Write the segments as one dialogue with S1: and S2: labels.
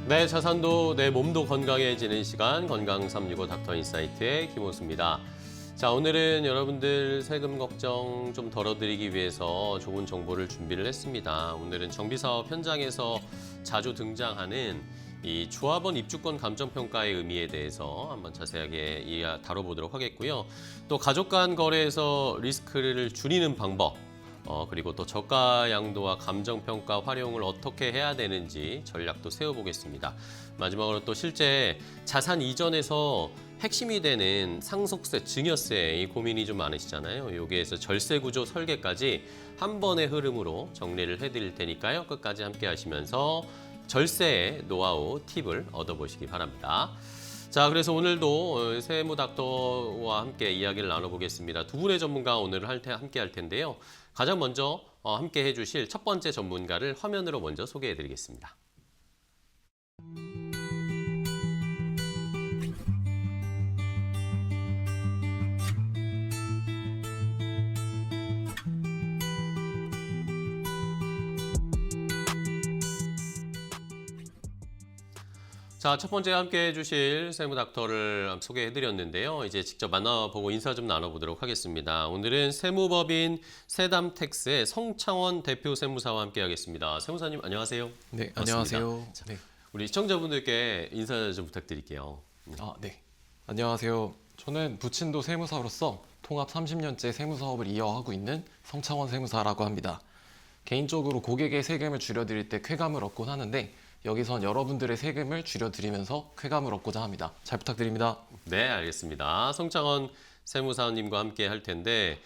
S1: 내 자산도 내 몸도 건강해지는 시간 건강 365 닥터 인사이트의 김호수입니다. 자, 오늘은 여러분들 세금 걱정 좀 덜어드리기 위해서 좋은 정보를 준비를 했습니다. 오늘은 정비사업 현장에서 자주 등장하는 이 조합원 입주권 감정평가의 의미에 대해서 한번 자세하게 다뤄보도록 하겠고요. 또 가족 간 거래에서 리스크를 줄이는 방법, 그리고 또 저가 양도와 감정평가 활용을 어떻게 해야 되는지 전략도 세워보겠습니다. 마지막으로 또 실제 자산 이전에서 핵심이 되는 상속세, 증여세 이 고민이 좀 많으시잖아요. 여기에서 절세 구조 설계까지 한 번의 흐름으로 정리를 해드릴 테니까요. 끝까지 함께 하시면서 절세의 노하우, 팁을 얻어보시기 바랍니다. 자, 그래서 오늘도 세무닥터와 함께 이야기를 나눠보겠습니다. 두 분의 전문가 오늘 함께 할 텐데요. 가장 먼저 함께 해주실 첫 번째 전문가를 화면으로 먼저 소개해드리겠습니다. 자, 첫 번째 함께 해주실 세무닥터를 소개해드렸는데요. 이제 직접 만나보고 인사 좀 나눠보도록 하겠습니다. 오늘은 세무법인 세담텍스의 성창원 대표 세무사와 함께 하겠습니다. 세무사님 안녕하세요.
S2: 네,
S1: 반갑습니다.
S2: 안녕하세요.
S1: 자,
S2: 네.
S1: 우리 시청자분들께 인사 좀 부탁드릴게요.
S2: 네. 안녕하세요. 저는 부친도 세무사로서 통합 30년째 세무사업을 이어하고 있는 성창원 세무사라고 합니다. 개인적으로 고객의 세금을 줄여드릴 때 쾌감을 얻곤 하는데 여기선 여러분들의 세금을 줄여드리면서 쾌감을 얻고자 합니다. 잘 부탁드립니다.
S1: 네, 알겠습니다. 성창원 세무사님과 함께 할 텐데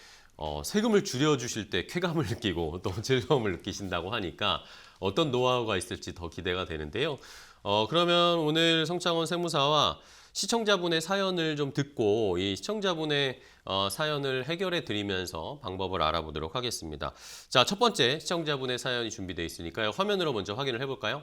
S1: 세금을 줄여주실 때 쾌감을 느끼고 또 즐거움을 느끼신다고 하니까 어떤 노하우가 있을지 더 기대가 되는데요. 그러면 오늘 성창원 세무사와 시청자분의 사연을 좀 듣고 이 시청자분의 사연을 해결해 드리면서 방법을 알아보도록 하겠습니다. 자, 첫 번째 시청자분의 사연이 준비되어 있으니까요. 화면으로 먼저 확인을 해볼까요?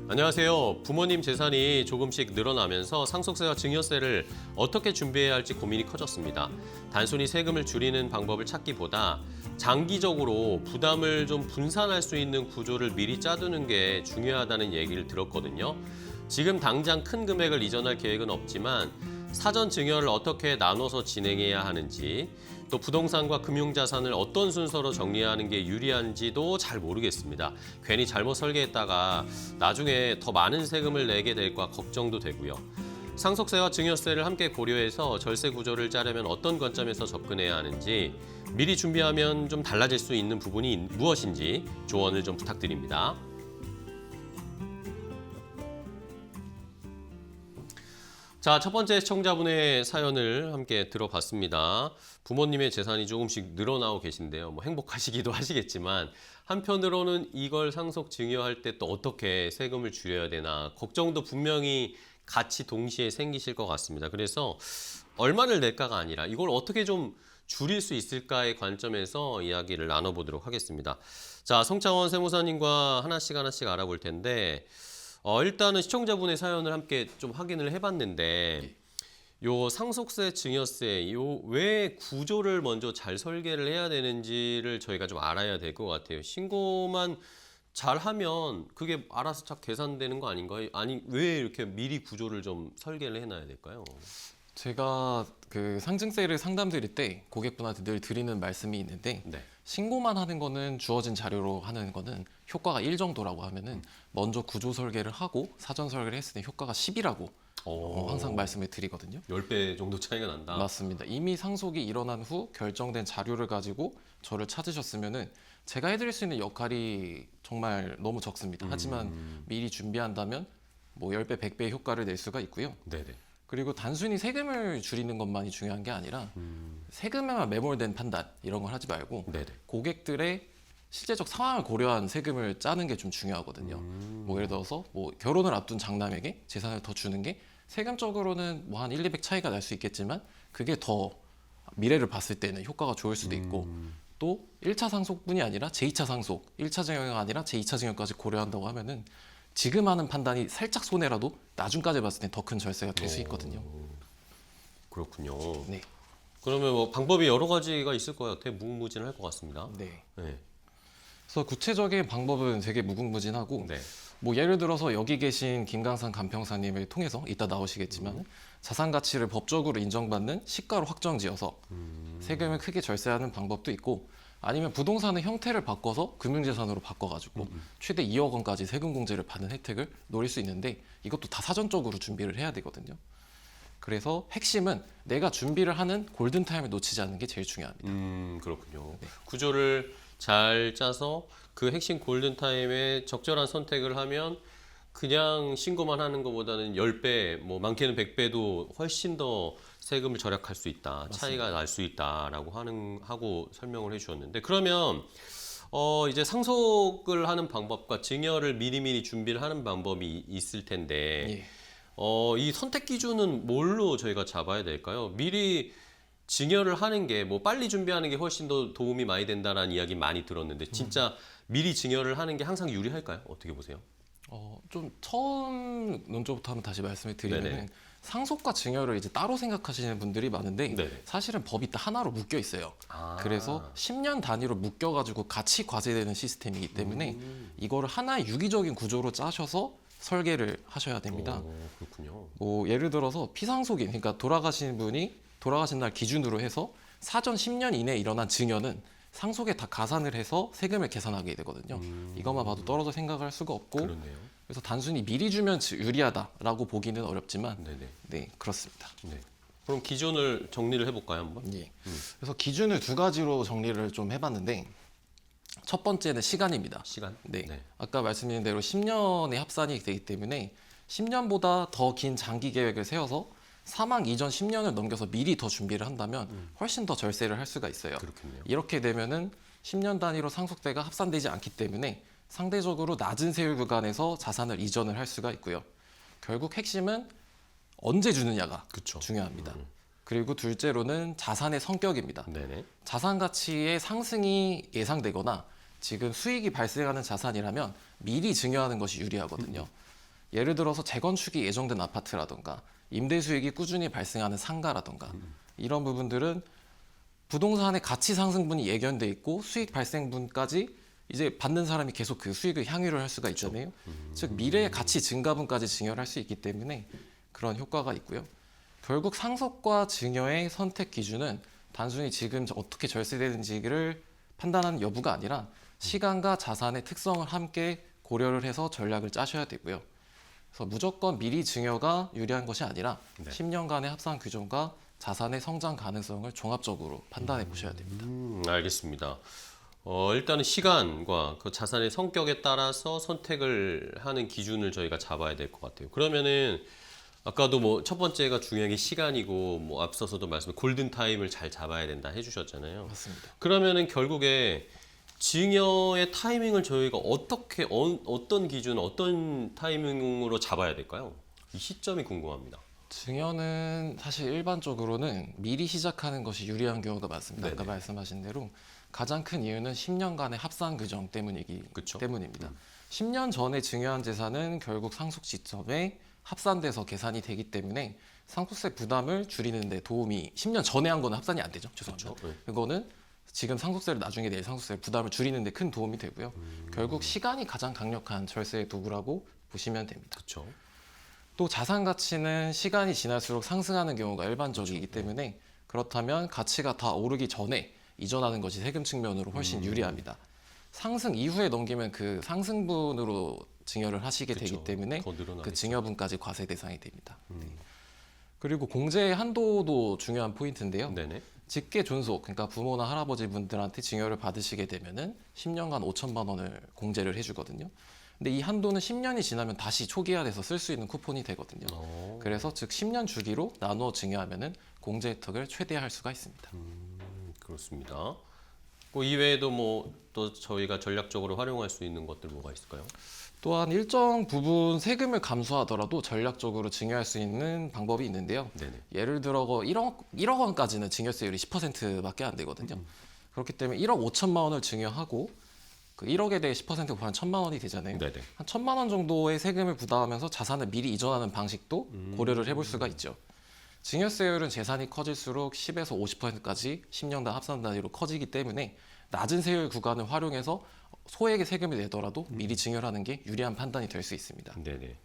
S1: 안녕하세요. 부모님 재산이 조금씩 늘어나면서 상속세와 증여세를 어떻게 준비해야 할지 고민이 커졌습니다. 단순히 세금을 줄이는 방법을 찾기보다 장기적으로 부담을 좀 분산할 수 있는 구조를 미리 짜두는 게 중요하다는 얘기를 들었거든요. 지금 당장 큰 금액을 이전할 계획은 없지만 사전 증여를 어떻게 나눠서 진행해야 하는지, 또 부동산과 금융자산을 어떤 순서로 정리하는 게 유리한지도 잘 모르겠습니다. 괜히 잘못 설계했다가 나중에 더 많은 세금을 내게 될까 걱정도 되고요. 상속세와 증여세를 함께 고려해서 절세 구조를 짜려면 어떤 관점에서 접근해야 하는지, 미리 준비하면 좀 달라질 수 있는 부분이 무엇인지 조언을 좀 부탁드립니다. 자, 첫 번째 시청자분의 사연을 함께 들어봤습니다. 부모님의 재산이 조금씩 늘어나고 계신데요. 뭐 행복하시기도 하시겠지만 한편으로는 이걸 상속 증여할 때 또 어떻게 세금을 줄여야 되나 걱정도 분명히 같이 동시에 생기실 것 같습니다. 그래서 얼마를 낼까가 아니라 이걸 어떻게 좀 줄일 수 있을까의 관점에서 이야기를 나눠보도록 하겠습니다. 자, 성창원 세무사님과 하나씩 알아볼 텐데 일단은 시청자분의 사연을 함께 좀 확인을 해봤는데 요 상속세, 증여세 요 왜 구조를 먼저 잘 설계를 해야 되는지를 저희가 좀 알아야 될 것 같아요. 신고만 잘하면 그게 알아서 착 계산되는 거 아닌가요? 아니 왜 이렇게 미리 구조를 좀 설계를 해놔야 될까요?
S2: 제가 그 상증세를 상담드릴 때 고객분한테 늘 드리는 말씀이 있는데
S1: 네.
S2: 신고만 하는 거는 주어진 자료로 하는 거는 효과가 1 정도라고 하면은 먼저 구조 설계를 하고 사전 설계를 했을 때 효과가 10이라고 항상 말씀을 드리거든요.
S1: 10배 정도 차이가 난다.
S2: 맞습니다. 이미 상속이 일어난 후 결정된 자료를 가지고 저를 찾으셨으면은 제가 해드릴 수 있는 역할이 정말 너무 적습니다. 하지만 미리 준비한다면 뭐 10배, 100배의 효과를 낼 수가 있고요.
S1: 네네.
S2: 그리고 단순히 세금을 줄이는 것만이 중요한 게 아니라 세금에만 매몰된 판단 이런 걸 하지 말고
S1: 네네.
S2: 고객들의 실제적 상황을 고려한 세금을 짜는 게 좀 중요하거든요. 뭐 예를 들어서 뭐 결혼을 앞둔 장남에게 재산을 더 주는 게 세금적으로는 뭐 한 1, 200 차이가 날 수 있겠지만 그게 더 미래를 봤을 때는 효과가 좋을 수도 있고 또 1차 상속뿐이 아니라 제2차 상속, 1차 증여가 아니라 제2차 증여까지 고려한다고 하면은 지금 하는 판단이 살짝 손해라도 나중까지 봤을 때 더 큰 절세가 될 수 있거든요.
S1: 그렇군요.
S2: 네.
S1: 그러면 뭐 방법이 여러 가지가 있을 것 같아요. 무궁무진할 것 같습니다.
S2: 네.
S1: 네.
S2: 그래서 구체적인 방법은 되게 무궁무진하고
S1: 네.
S2: 뭐 예를 들어서 여기 계신 김강산 간평사님을 통해서 이따 나오시겠지만 자산 가치를 법적으로 인정받는 시가로 확정지어서 세금을 크게 절세하는 방법도 있고 아니면 부동산의 형태를 바꿔서 금융재산으로 바꿔가지고 최대 2억 원까지 세금 공제를 받는 혜택을 노릴 수 있는데 이것도 다 사전적으로 준비를 해야 되거든요. 그래서 핵심은 내가 준비를 하는 골든타임을 놓치지 않는 게 제일 중요합니다.
S1: 그렇군요. 구조를 잘 짜서 그 핵심 골든타임에 적절한 선택을 하면 그냥 신고만 하는 것보다는 10배, 뭐 많게는 100배도 훨씬 더 세금을 절약할 수 있다. 차이가 날 수 있다라고 하고 설명을 해 주셨는데 그러면 이제 상속을 하는 방법과 증여를 미리미리 준비를 하는 방법이 있을 텐데
S2: 예.
S1: 이 선택 기준은 뭘로 저희가 잡아야 될까요? 미리 증여를 하는 게 뭐 빨리 준비하는 게 훨씬 더 도움이 많이 된다라는 이야기 많이 들었는데 진짜 미리 증여를 하는 게 항상 유리할까요? 어떻게 보세요?
S2: 좀 처음 논조부터 한번 다시 말씀을 드리면
S1: 네네.
S2: 상속과 증여를 이제 따로 생각하시는 분들이 많은데
S1: 네네.
S2: 사실은 법이 다 하나로 묶여 있어요.
S1: 아.
S2: 그래서 10년 단위로 묶여가지고 같이 과세되는 시스템이기 때문에 이거를 하나의 유기적인 구조로 짜셔서 설계를 하셔야 됩니다.
S1: 그렇군요.
S2: 뭐 예를 들어서 피상속인, 그러니까 돌아가신 분이 돌아가신 날 기준으로 해서 사전 10년 이내에 일어난 증여는 상속에 다 가산을 해서 세금을 계산하게 되거든요. 이것만 봐도 떨어져 생각할 수가 없고
S1: 그렇네요.
S2: 그래서 단순히 미리 주면 유리하다라고 보기는 어렵지만
S1: 네네.
S2: 네, 그렇습니다.
S1: 네. 그럼 기존을 정리를 해볼까요, 한번?
S2: 예. 그래서 기준을 두 가지로 정리를 좀 해봤는데 첫 번째는 시간입니다.
S1: 시간?
S2: 네. 아까 말씀드린 대로 10년의 합산이 되기 때문에 10년보다 더 긴 장기 계획을 세워서 사망 이전 10년을 넘겨서 미리 더 준비를 한다면 훨씬 더 절세를 할 수가 있어요.
S1: 그렇겠네요.
S2: 이렇게 되면은 10년 단위로 상속세가 합산되지 않기 때문에 상대적으로 낮은 세율 구간에서 자산을 이전을 할 수가 있고요. 결국 핵심은 언제 주느냐가
S1: 그쵸.
S2: 중요합니다. 그리고 둘째로는 자산의 성격입니다.
S1: 네네.
S2: 자산 가치의 상승이 예상되거나 지금 수익이 발생하는 자산이라면 미리 증여하는 것이 유리하거든요. 예를 들어서 재건축이 예정된 아파트라던가 임대 수익이 꾸준히 발생하는 상가라던가 이런 부분들은 부동산의 가치 상승분이 예견돼 있고 수익 발생분까지 이제 받는 사람이 계속 그 수익을 향유를 할 수가 있잖아요. 즉 미래의 가치 증가분까지 증여를 할 수 있기 때문에 그런 효과가 있고요. 결국 상속과 증여의 선택 기준은 단순히 지금 어떻게 절세되는지를 판단하는 여부가 아니라 시간과 자산의 특성을 함께 고려를 해서 전략을 짜셔야 되고요. 그래서 무조건 미리 증여가 유리한 것이 아니라 10년간의 합산 규정과 자산의 성장 가능성을 종합적으로 판단해 보셔야 됩니다.
S1: 알겠습니다. 일단은 시간과 그 자산의 성격에 따라서 선택을 하는 기준을 저희가 잡아야 될 것 같아요. 그러면은 아까도 뭐 첫 번째가 중요한 게 시간이고 뭐 앞서서도 말씀 골든 타임을 잘 잡아야 된다 해주셨잖아요.
S2: 맞습니다.
S1: 그러면은 결국에 증여의 타이밍을 저희가 어떻게 어떤 기준, 어떤 타이밍으로 잡아야 될까요? 이 시점이 궁금합니다.
S2: 증여는 사실 일반적으로는 미리 시작하는 것이 유리한 경우가 많습니다. 아까
S1: 네네.
S2: 말씀하신 대로 가장 큰 이유는 10년간의 합산 규정
S1: 그쵸.
S2: 때문입니다. 10년 전에 증여한 재산은 결국 상속 시점에 합산돼서 계산이 되기 때문에 상속세 부담을 줄이는 데 도움이 10년 전에 한 거는 합산이 안 되죠. 죄송합니다.
S1: 그쵸. 네.
S2: 그거는 지금 상속세를 나중에 낼 상속세 부담을 줄이는 데 큰 도움이 되고요. 결국 시간이 가장 강력한 절세의 도구라고 보시면 됩니다.
S1: 그렇죠.
S2: 또 자산 가치는 시간이 지날수록 상승하는 경우가 일반적이기 때문에 그렇다면 가치가 다 오르기 전에 이전하는 것이 세금 측면으로 훨씬 유리합니다. 상승 이후에 넘기면 그 상승분으로 증여를 하시게
S1: 그쵸.
S2: 되기 때문에
S1: 더 늘어나겠죠.
S2: 그 증여분까지 과세 대상이 됩니다. 네. 그리고 공제의 한도도 중요한 포인트인데요.
S1: 네네.
S2: 직계 존속, 그러니까 부모나 할아버지 분들한테 증여를 받으시게 되면은 10년간 5천만 원을 공제를 해주거든요. 근데 이 한도는 10년이 지나면 다시 초기화돼서 쓸 수 있는 쿠폰이 되거든요. 그래서 즉 10년 주기로 나누어 증여하면은 공제 혜택을 최대화할 수가 있습니다.
S1: 그렇습니다. 그 이외에도 뭐 또 저희가 전략적으로 활용할 수 있는 것들 뭐가 있을까요?
S2: 또한 일정 부분 세금을 감수하더라도 전략적으로 증여할 수 있는 방법이 있는데요.
S1: 네네.
S2: 예를 들어 1억 원까지는 증여세율이 10%밖에 안 되거든요. 그렇기 때문에 1억 5천만 원을 증여하고 그 1억에 대해 10% 곱하면 1천만 원이 되잖아요.
S1: 네네.
S2: 한 1천만 원 정도의 세금을 부담하면서 자산을 미리 이전하는 방식도 고려를 해볼 수가 있죠. 증여세율은 재산이 커질수록 10에서 50%까지 10년간 합산 단위로 커지기 때문에 낮은 세율 구간을 활용해서 소액의 세금을 내더라도 미리 증여를 하는 게 유리한 판단이 될 수 있습니다.
S1: 네네.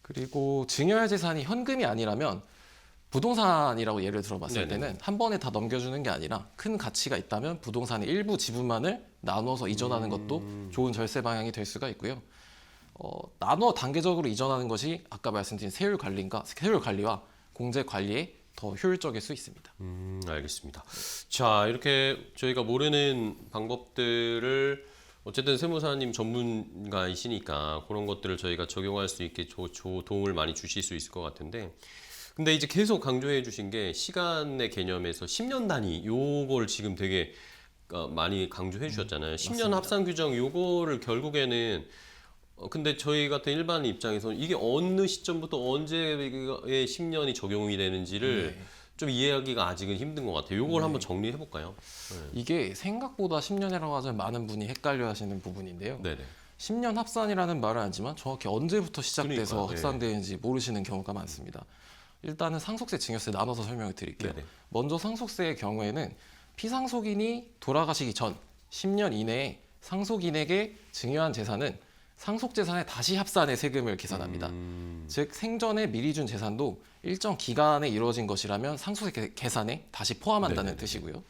S2: 그리고 증여할 재산이 현금이 아니라면 부동산이라고 예를 들어봤을
S1: 네네.
S2: 때는 한 번에 다 넘겨주는 게 아니라 큰 가치가 있다면 부동산의 일부 지분만을 나눠서 이전하는 것도 좋은 절세 방향이 될 수가 있고요. 나눠 단계적으로 이전하는 것이 아까 말씀드린 세율 관리와 공제 관리에 더 효율적일 수 있습니다.
S1: 알겠습니다. 자, 이렇게 저희가 모르는 방법들을 어쨌든 세무사님 전문가이시니까 그런 것들을 저희가 적용할 수 있게 도움을 많이 주실 수 있을 것 같은데, 근데 이제 계속 강조해 주신 게 시간의 개념에서 10년 단위 요걸 지금 되게 많이 강조해 주셨잖아요. 10년
S2: 맞습니다.
S1: 합산 규정 요거를 결국에는 근데 저희 같은 일반 입장에서는 이게 어느 시점부터 언제의 10년이 적용이 되는지를
S2: 네.
S1: 좀 이해하기가 아직은 힘든 것 같아요. 요걸 한번 정리해 볼까요?
S2: 이게 생각보다 10년이라고 하면 많은 분이 헷갈려 하시는 부분인데요.
S1: 네네.
S2: 10년 합산이라는 말을 하지만 정확히 언제부터 시작돼서
S1: 그러니까요.
S2: 합산되는지 모르시는 경우가 많습니다. 일단은 상속세, 증여세 나눠서 설명을 드릴게요.
S1: 네네.
S2: 먼저 상속세의 경우에는 피상속인이 돌아가시기 전 10년 이내에 상속인에게 증여한 재산은 상속재산에 다시 합산해 세금을 계산합니다. 즉 생전에 미리 준 재산도 일정 기간에 이루어진 것이라면 상속세 계산에 다시 포함한다는
S1: 네네네.
S2: 뜻이고요.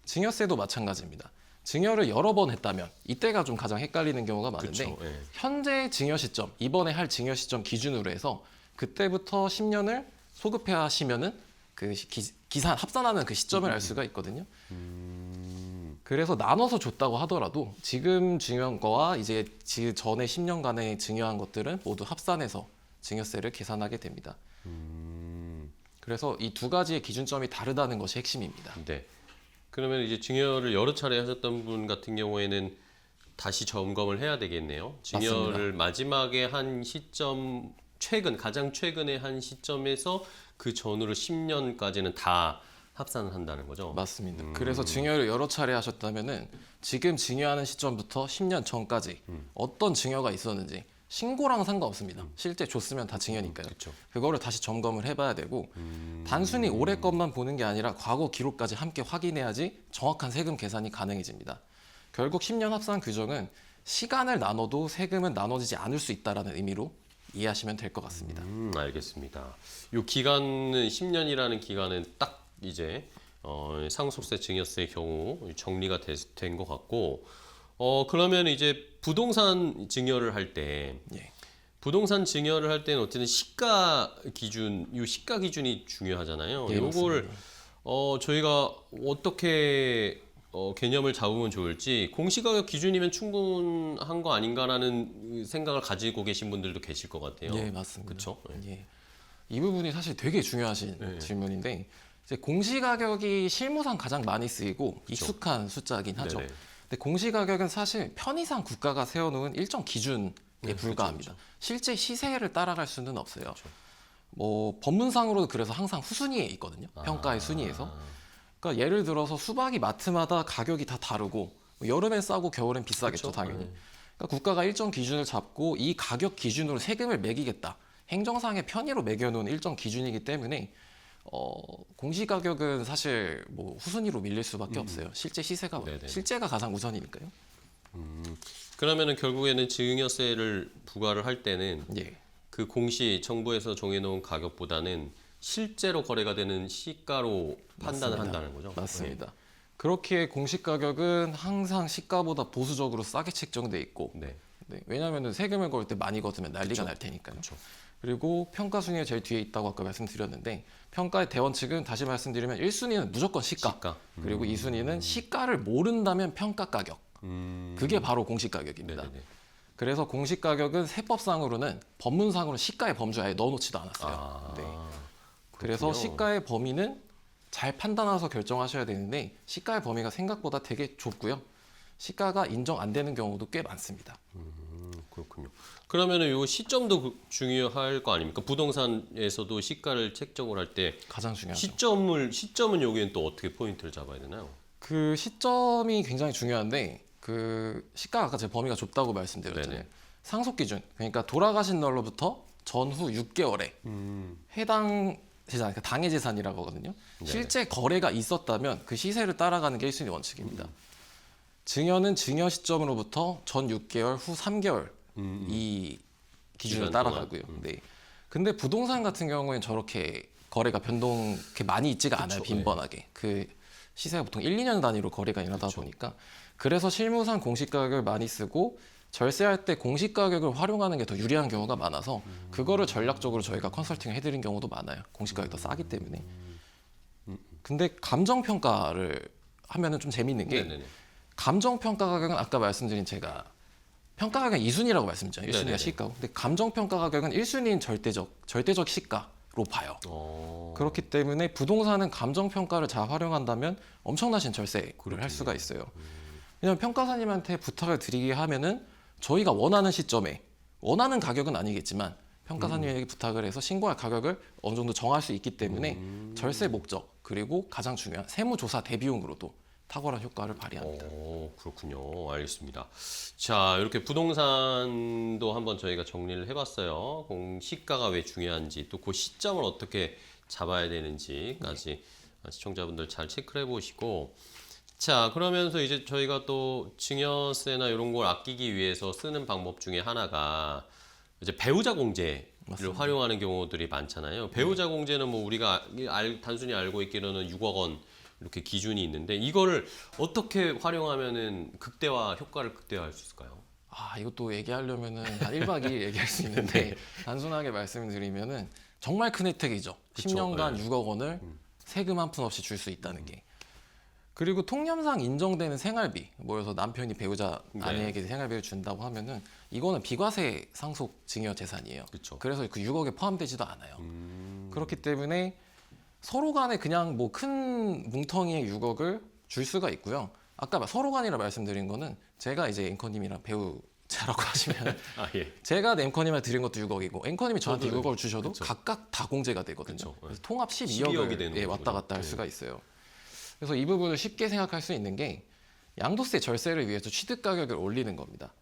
S2: 증여세도 마찬가지입니다. 증여를 여러 번 했다면 이때가 좀 가장 헷갈리는 경우가 많은데
S1: 그쵸. 예.
S2: 현재 증여 시점, 이번에 할 증여 시점 기준으로 해서 그때부터 10년을 소급해 하시면은 그 기산 합산하는 그 시점을 알 수가 있거든요. 그래서 나눠서 줬다고 하더라도 지금 증여한 거와 이제 전에 10년간에 증여한 것들은 모두 합산해서 증여세를 계산하게 됩니다. 그래서 이 두 가지의 기준점이 다르다는 것이 핵심입니다.
S1: 네. 그러면 이제 증여를 여러 차례 하셨던 분 같은 경우에는 다시 점검을 해야 되겠네요. 증여를 마지막에 한 시점 가장 최근에 한 시점에서 그 전으로 10년까지는 다 합산을 한다는 거죠.
S2: 맞습니다. 그래서 증여를 여러 차례 하셨다면은 지금 증여하는 시점부터 10년 전까지 어떤 증여가 있었는지 신고랑 상관없습니다. 실제 줬으면 다 증여니까요.
S1: 그렇죠.
S2: 그거를 다시 점검을 해봐야 되고 단순히 올해 것만 보는 게 아니라 과거 기록까지 함께 확인해야지 정확한 세금 계산이 가능해집니다. 결국 10년 합산 규정은 시간을 나눠도 세금은 나눠지지 않을 수 있다는 의미로 이해하시면 될 것 같습니다.
S1: 알겠습니다. 이 기간은 10년이라는 기간은 딱 이제 상속세, 증여세의 경우 정리가 된 것 같고, 그러면 이제 부동산 증여를 할 때,
S2: 예.
S1: 부동산 증여를 할 때는 어쨌든 시가 기준이 중요하잖아요.
S2: 예,
S1: 요걸
S2: 맞습니다.
S1: 저희가 어떻게 개념을 잡으면 좋을지, 공시가격 기준이면 충분한 거 아닌가라는 생각을 가지고 계신 분들도 계실 것 같아요.
S2: 예, 맞습니다.
S1: 그렇죠?
S2: 예. 이 부분이 사실 되게 중요하신 질문인데 이제 공시가격이 실무상 가장 많이 쓰이고 익숙한 숫자이긴 하죠.
S1: 네네.
S2: 근데 공시가격은 사실 편의상 국가가 세워놓은 일정 기준에 불과합니다.
S1: 그렇죠.
S2: 실제 시세를 따라갈 수는 없어요. 뭐 법문상으로도 그래서 항상 후순위에 있거든요. 평가의 순위에서. 그러니까 예를 들어서 수박이 마트마다 가격이 다 다르고 뭐 여름엔 싸고 겨울엔 비싸겠죠,
S1: 그렇죠.
S2: 당연히. 그러니까 국가가 일정 기준을 잡고 이 가격 기준으로 세금을 매기겠다. 행정상의 편의로 매겨놓은 일정 기준이기 때문에 공시가격은 사실 뭐 후순위로 밀릴 수밖에 없어요. 실제 시세가
S1: 네네.
S2: 실제가 가장 우선이니까요.
S1: 그러면은 결국에는 증여세를 부과를 할 때는
S2: 예,
S1: 그 공시 정부에서 정해놓은 가격보다는 실제로 거래가 되는 시가로 판단을
S2: 맞습니다.
S1: 한다는 거죠.
S2: 맞습니다. 그렇게 공시가격은 항상 시가보다 보수적으로 싸게 책정돼 있고,
S1: 네.
S2: 네, 왜냐하면 세금을 걸 때 많이 걷으면 난리가 날 테니까요.
S1: 그렇죠.
S2: 그리고 평가 순위가 제일 뒤에 있다고 아까 말씀드렸는데 평가의 대원칙은 다시 말씀드리면 1순위는 무조건 시가,
S1: 시가.
S2: 그리고 2순위는 시가를 모른다면 평가 가격. 그게 바로 공시가격입니다.
S1: 네네네.
S2: 그래서 공시가격은 세법상으로는 법문상으로 시가의 범주에 아예 넣어놓지도 않았어요.
S1: 아,
S2: 네. 그래서
S1: 그렇군요.
S2: 시가의 범위는 잘 판단해서 결정하셔야 되는데 시가의 범위가 생각보다 되게 좁고요. 시가가 인정 안 되는 경우도 꽤 많습니다.
S1: 그렇군요. 그러면은 요 시점도 중요할 거 아닙니까? 부동산에서도 시가를 책정을 할 때
S2: 가장 중요하죠.
S1: 시점은 여기는 또 어떻게 포인트를 잡아야 되나요?
S2: 그 시점이 굉장히 중요한데 그 시가가 아까 제 범위가 좁다고 말씀드렸잖아요.
S1: 네네.
S2: 상속 기준, 그러니까 돌아가신 날로부터 전후 6개월에 해당 재산, 그러니까 당해 재산이라고 하거든요.
S1: 네네.
S2: 실제 거래가 있었다면 그 시세를 따라가는 게 1순위 원칙입니다. 증여는 증여 시점으로부터 전 6개월 후 3개월 이 기준을
S1: 기간
S2: 따라가고요.
S1: 동안.
S2: 네. 근데 부동산 같은 경우에는 저렇게 거래가 변동 이렇게 많이 있지가 않아요.
S1: 그쵸,
S2: 빈번하게. 그 시세가 보통 1, 2년 단위로 거래가 일어나다
S1: 그쵸.
S2: 보니까 그래서 실무상 공시 가격을 많이 쓰고 절세할 때 공시 가격을 활용하는 게 더 유리한 경우가 많아서 그거를 전략적으로 저희가 컨설팅을 해드린 경우도 많아요. 공시 가격이 더 싸기 때문에. 근데 감정 평가를 하면은 좀 재밌는 게
S1: 네네네.
S2: 감정 평가 가격은 아까 말씀드린 제가 평가 가격은 2순위라고 말씀드렸죠. 1순위가
S1: 네네네.
S2: 시가고. 근데 감정 평가 가격은 1순위인 절대적 시가로 봐요. 그렇기 때문에 부동산은 감정 평가를 잘 활용한다면 엄청나신 절세를 할 수가 있어요. 왜냐하면 평가사님한테 부탁을 드리게 하면은 저희가 원하는 시점에 원하는 가격은 아니겠지만 평가사님에게 부탁을 해서 신고할 가격을 어느 정도 정할 수 있기 때문에 절세 목적 그리고 가장 중요한 세무조사 대비용으로도 탁월한 효과를 발휘합니다.
S1: 그렇군요. 알겠습니다. 자, 이렇게 부동산도 한번 저희가 정리를 해봤어요. 시가가 왜 중요한지, 또 그 시점을 어떻게 잡아야 되는지까지 시청자분들 잘 체크를 해보시고, 자, 그러면서 이제 저희가 또 증여세나 이런 걸 아끼기 위해서 쓰는 방법 중에 하나가 이제 배우자 공제를
S2: 맞습니다.
S1: 활용하는 경우들이 많잖아요. 배우자 공제는 뭐 우리가 단순히 알고 있기로는 6억 원 이렇게 기준이 있는데 이거를 어떻게 활용하면은 효과를 극대화할 수 있을까요?
S2: 이것도 얘기하려면은 한 1박 2일 얘기할 수 있는데 단순하게 말씀드리면은 정말 큰 혜택이죠.
S1: 그쵸,
S2: 10년간
S1: 네.
S2: 6억 원을 세금 한 푼 없이 줄 수 있다는 게. 그리고 통념상 인정되는 생활비, 모여서 남편이 배우자
S1: 네.
S2: 아내에게 생활비를 준다고 하면은 이거는 비과세 상속 증여 재산이에요.
S1: 그쵸.
S2: 그래서 그 6억에 포함되지도 않아요. 그렇기 때문에 서로 간에 그냥 뭐 큰 뭉텅이의 6억을 줄 수가 있고요. 아까 서로 간이라 말씀드린 거는 제가 이제 앵커님이랑 배우자라고 하시면
S1: 예.
S2: 제가 앵커님한테 드린 것도 6억이고 앵커님이 저한테
S1: 저도
S2: 6억을 주셔도
S1: 그쵸.
S2: 각각 다 공제가 되거든요.
S1: 그쵸.
S2: 그래서 통합
S1: 12억이
S2: 12억을
S1: 되는
S2: 왔다
S1: 거죠.
S2: 갔다 할
S1: 네.
S2: 수가 있어요. 그래서 이 부분을 쉽게 생각할 수 있는 게 양도세 절세를 위해서 취득 가격을 올리는 겁니다.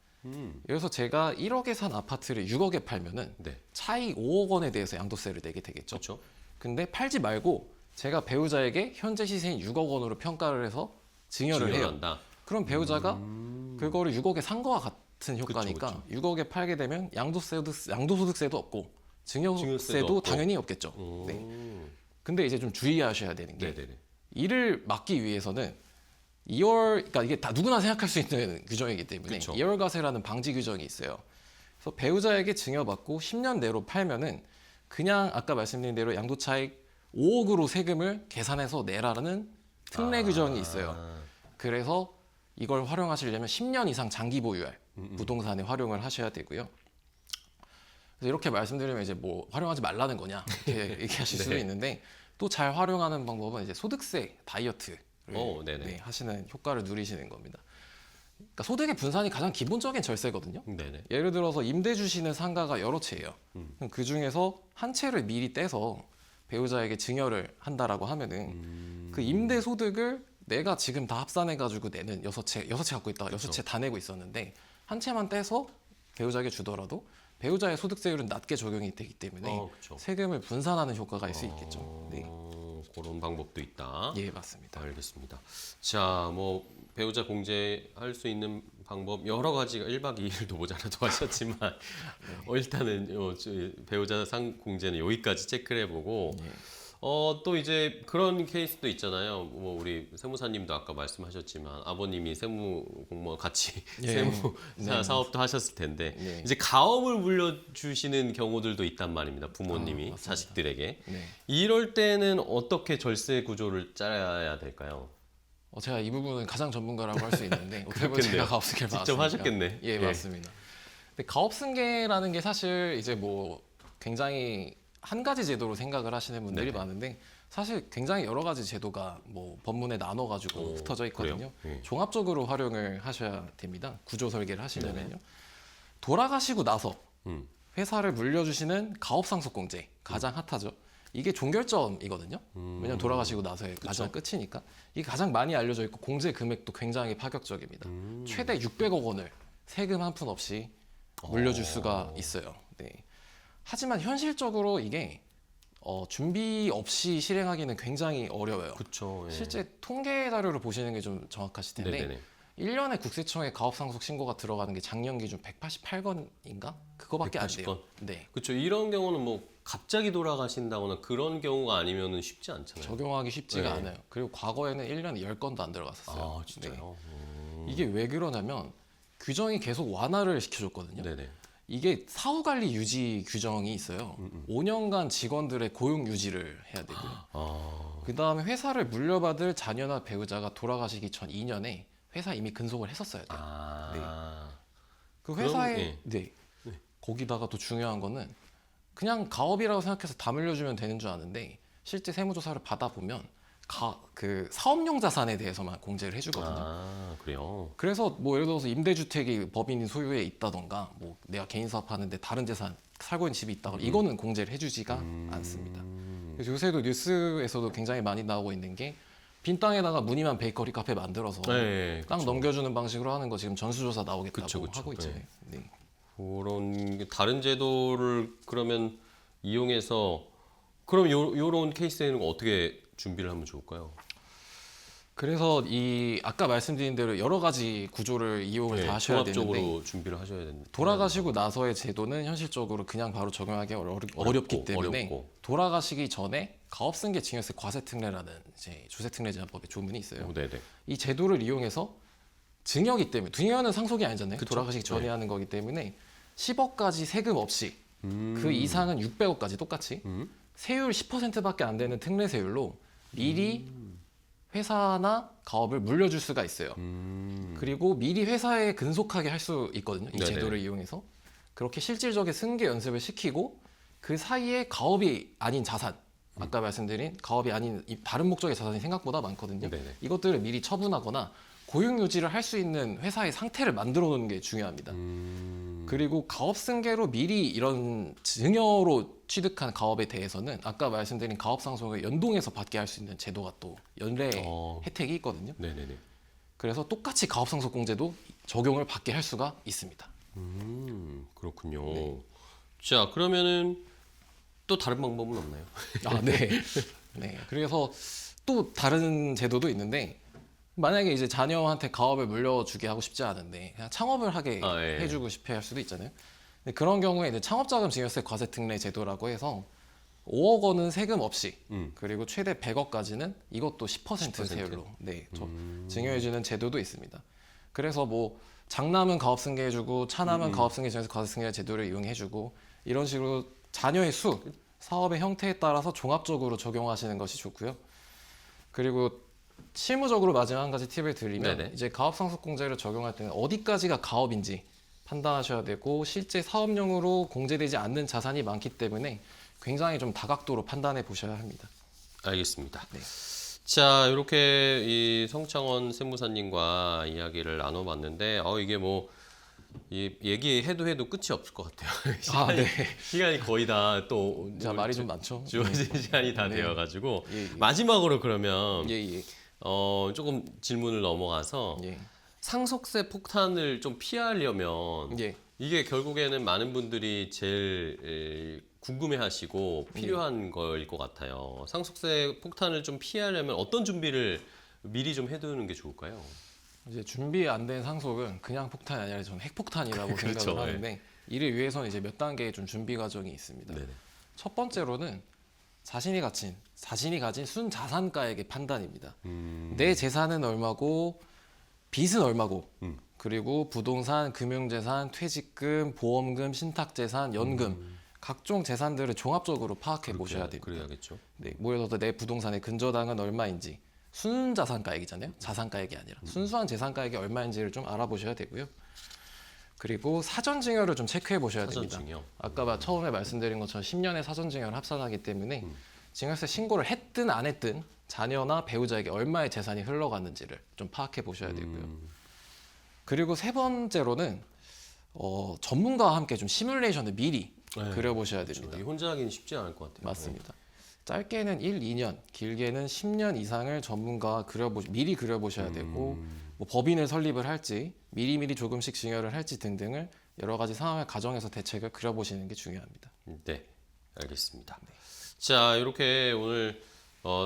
S2: 그래서 제가 1억에 산 아파트를 6억에 팔면은
S1: 네.
S2: 차이 5억 원에 대해서 양도세를 내게 되겠죠.
S1: 그렇죠.
S2: 근데 팔지 말고 제가 배우자에게 현재 시세인 6억 원으로 평가를 해서 증여를 해요.
S1: 한다.
S2: 그럼 배우자가 그거를 6억에 산 거와 같은 효과니까
S1: 그쵸.
S2: 6억에 팔게 되면 양도소득세도 없고 증여세도
S1: 증여세도
S2: 당연히 없겠죠. 네. 근데 이제 좀 주의하셔야 되는 게
S1: 네네네.
S2: 이를 막기 위해서는 2월, 그러니까 이게 다 누구나 생각할 수 있는 규정이기 때문에
S1: 그쵸.
S2: 2월 과세라는 방지 규정이 있어요. 그래서 배우자에게 증여받고 10년 내로 팔면은 그냥 아까 말씀드린 대로 양도차익 5억으로 세금을 계산해서 내라는 특례 규정이 있어요. 그래서 이걸 활용하시려면 10년 이상 장기 보유할 부동산에 활용을 하셔야 되고요. 그래서 이렇게 말씀드리면 이제 뭐 활용하지 말라는 거냐 이렇게 얘기하실 수도
S1: 네.
S2: 있는데 또 잘 활용하는 방법은 이제 소득세 다이어트를
S1: 네네.
S2: 하시는 효과를 누리시는 겁니다. 그러니까 소득의 분산이 가장 기본적인 절세거든요.
S1: 네네.
S2: 예를 들어서 임대 주시는 상가가 여러 채예요. 그럼 그 중에서 한 채를 미리 떼서 배우자에게 증여를 한다라고 하면은 그 임대 소득을 내가 지금 다 합산해 가지고 내는 6채 갖고 있다가 6채 다 내고 있었는데 한 채만 떼서 배우자에게 주더라도 배우자의 소득세율은 낮게 적용이 되기 때문에
S1: 그쵸.
S2: 세금을 분산하는 효과가 있을 수 있겠죠. 네.
S1: 그런 방법도 있다.
S2: 예, 맞습니다.
S1: 알겠습니다. 자, 뭐 배우자 공제할 수 있는 방법 여러 가지가 1박 2일도 모자라도 하셨지만 일단은 배우자 상 공제는 여기까지 체크를 해보고 또 이제 그런 케이스도 있잖아요. 뭐 우리 세무사님도 아까 말씀하셨지만 아버님이 세무 공무원 같이
S2: 예.
S1: 세무
S2: 네.
S1: 사업도 하셨을 텐데
S2: 네.
S1: 이제 가업을 물려주시는 경우들도 있단 말입니다. 부모님이
S2: 맞습니다.
S1: 자식들에게.
S2: 네.
S1: 이럴 때는 어떻게 절세 구조를 짜야 될까요?
S2: 제가 이 부분은 가장 전문가라고 할 수 있는데 어떻게 보면
S1: 그렇겠네요.
S2: 제가 가업승계를
S1: 직접
S2: 받았으니까.
S1: 하셨겠네.
S2: 예, 맞습니다. 근데 가업승계라는 게 사실 이제 뭐 굉장히 한 가지 제도로 생각을 하시는 분들이
S1: 네네.
S2: 많은데 사실 굉장히 여러 가지 제도가 뭐 법문에 나눠가지고 흩어져 있거든요.
S1: 그래요? 예.
S2: 종합적으로 활용을 하셔야 됩니다. 구조 설계를 하시려면요. 돌아가시고 나서 회사를 물려주시는 가업상속공제 가장 핫하죠. 이게 종결점이거든요. 왜냐면 돌아가시고 나서의 마지막 끝이니까. 이게 가장 많이 알려져 있고 공제 금액도 굉장히 파격적입니다. 최대 600억 원을 세금 한 푼 없이 물려줄 수가 있어요. 네. 하지만 현실적으로 이게 준비 없이 실행하기는 굉장히 어려워요.
S1: 그렇죠.
S2: 실제 통계 자료를 보시는 게 좀 정확하실 텐데
S1: 네네네.
S2: 1년에 국세청에 가업상속 신고가 들어가는 게 작년 기준 188건인가? 그거밖에 안 돼요.
S1: 180건?
S2: 네.
S1: 그렇죠. 이런 경우는 뭐 갑자기 돌아가신다거나 그런 경우가 아니면은 쉽지 않잖아요.
S2: 적용하기 쉽지가
S1: 네.
S2: 않아요. 그리고 과거에는 1년에 10건도 안 들어갔었어요.
S1: 아,
S2: 네.
S1: 진짜요?
S2: 이게 왜 그러냐면 규정이 계속 완화를 시켜줬거든요.
S1: 네네.
S2: 이게 사후관리 유지 규정이 있어요. 5년간 직원들의 고용 유지를 해야 되고요.
S1: 아,
S2: 그 다음에 회사를 물려받을 자녀나 배우자가 돌아가시기 전 2년에 회사 이미 근속을 했었어야 돼요.
S1: 아,
S2: 그
S1: 그럼,
S2: 회사에
S1: 예.
S2: 네. 거기다가 또 중요한 거는 그냥 가업이라고 생각해서 다 물려주면 되는 줄 아는데 실제 세무조사를 받아보면 그 사업용 자산에 대해서만 공제를 해주거든요.
S1: 아, 그래요.
S2: 그래서 뭐 예를 들어서 임대주택이 법인이 소유에 있다던가 뭐 내가 개인 사업하는데 다른 재산 살고 있는 집이 있다거나 이거는 공제를 해주지가 않습니다. 그래서 요새도 뉴스에서도 굉장히 많이 나오고 있는 게 빈 땅에다가 무늬만 베이커리 카페 만들어서
S1: 네,
S2: 땅
S1: 그쵸.
S2: 넘겨주는 방식으로 하는 거 지금 전수조사 나오겠다고
S1: 그쵸.
S2: 하고 있잖아요.
S1: 네.
S2: 네.
S1: 그런 게 다른 제도를 그러면 이용해서 그럼 요런 케이스에는 어떻게 준비를 하면 좋을까요?
S2: 그래서 이 아까 말씀드린 대로 여러 가지 구조를 이용을
S1: 네,
S2: 다 하셔야
S1: 종합적으로
S2: 되는데
S1: 준비를 하셔야 됩니다.
S2: 돌아가시고 나서의 제도는 현실적으로 그냥 바로 적용하기 어렵기 때문에
S1: 어렵고.
S2: 돌아가시기 전에 가업승계 증여세 과세특례라는 이제 조세특례제한법에 조문이 있어요.
S1: 네네.
S2: 이 제도를 이용해서 증여기 때문에 증여는 상속이 아니잖아요.
S1: 그쵸?
S2: 돌아가시기 전에
S1: 네.
S2: 하는 거기 때문에 10억까지 세금 없이 그 이상은 600억까지 똑같이 세율 10%밖에 안 되는 특례세율로 미리 회사나 가업을 물려줄 수가 있어요. 그리고 미리 회사에 근속하게 할 수 있거든요. 이
S1: 네네.
S2: 제도를 이용해서. 그렇게 실질적인 승계 연습을 시키고 그 사이에 가업이 아닌 자산, 아까 말씀드린 가업이 아닌 다른 목적의 자산이 생각보다 많거든요.
S1: 네네.
S2: 이것들을 미리 처분하거나 고용 유지를 할 수 있는 회사의 상태를 만들어 놓는 게 중요합니다. 그리고 가업 승계로 미리 이런 증여로 취득한 가업에 대해서는 아까 말씀드린 가업 상속을 연동해서 받게 할 수 있는 제도가 또 연례 혜택이 있거든요.
S1: 네네네.
S2: 그래서 똑같이 가업 상속 공제도 적용을 받게 할 수가 있습니다.
S1: 그렇군요.
S2: 네.
S1: 자, 그러면은 또 다른 방법은 없나요?
S2: 아, 네. 네. 그래서 또 다른 제도도 있는데 만약에 이제 자녀한테 가업을 물려주게 하고 싶지 않은데 그냥 창업을 하게
S1: 예.
S2: 해주고 싶어 할 수도 있잖아요. 근데 그런 경우에 이제 창업자금 증여세 과세특례 제도라고 해서 5억 원은 세금 없이 그리고 최대 100억까지는 이것도 10% 세율로 네, 증여해주는 제도도 있습니다. 그래서 뭐 장남은 가업승계해주고 차남은 가업승계 증여세 과세특례 제도를 이용해주고 이런 식으로 자녀의 수, 사업의 형태에 따라서 종합적으로 적용하시는 것이 좋고요. 그리고 실무적으로 마지막 한 가지 팁을 드리면
S1: 네네.
S2: 이제 가업상속공제를 적용할 때는 어디까지가 가업인지 판단하셔야 되고 실제 사업용으로 공제되지 않는 자산이 많기 때문에 굉장히 좀 다각도로 판단해 보셔야 합니다.
S1: 알겠습니다.
S2: 네.
S1: 자, 이렇게 이 성창원 세무사님과 이야기를 나눠봤는데, 이게 뭐, 이 얘기해도 끝이 없을 것 같아요.
S2: 아, 네.
S1: 시간이 거의 다 또
S2: 자, 말이 좀 많죠.
S1: 주어진 시간이 다
S2: 네.
S1: 되어가지고
S2: 예, 예.
S1: 마지막으로 그러면
S2: 예, 예.
S1: 조금 질문을 넘어가서
S2: 예.
S1: 상속세 폭탄을 좀 피하려면
S2: 예.
S1: 이게 결국에는 많은 분들이 제일 궁금해하시고 필요한 거일 것 같아요. 상속세 폭탄을 좀 피하려면 어떤 준비를 미리 좀 해두는 게 좋을까요?
S2: 이제 준비 안 된 상속은 그냥 폭탄이 아니라 저는 핵폭탄이라고
S1: 그렇죠.
S2: 생각을 하는데 이를 위해서는 이제 몇 단계의 좀 준비 과정이 있습니다.
S1: 네네.
S2: 첫 번째로는 자신이 가진 순자산가액의 판단입니다. 내 재산은 얼마고 빚은 얼마고 그리고 부동산, 금융재산, 퇴직금, 보험금, 신탁재산, 연금 각종 재산들을 종합적으로 파악해 보셔야 됩니다.
S1: 그래야겠죠.
S2: 네, 뭐 예를 들어서 내 부동산의 근저당은 얼마인지 순자산가액이잖아요. 자산가액이 아니라 순수한 재산가액이 얼마인지를 좀 알아보셔야 되고요. 그리고 사전 증여를 좀 체크해 보셔야
S1: 사전
S2: 됩니다.
S1: 증여.
S2: 아까 처음에 말씀드린 것처럼 10년의 사전 증여를 합산하기 때문에 증여세 신고를 했든 안 했든 자녀나 배우자에게 얼마의 재산이 흘러갔는지를 좀 파악해 보셔야 되고요. 그리고 세 번째로는 전문가와 함께 좀 시뮬레이션을 미리
S1: 네,
S2: 그려보셔야 됩니다.
S1: 이 혼자 하기는 쉽지 않을 것 같아요.
S2: 맞습니다. 짧게는 1, 2년, 길게는 10년 이상을 전문가와 미리 그려보셔야 되고 뭐 법인을 설립을 할지 미리미리 조금씩 증여를 할지 등등을 여러 가지 상황을 가정해서 대책을 그려보시는 게 중요합니다.
S1: 네, 알겠습니다. 자, 이렇게 오늘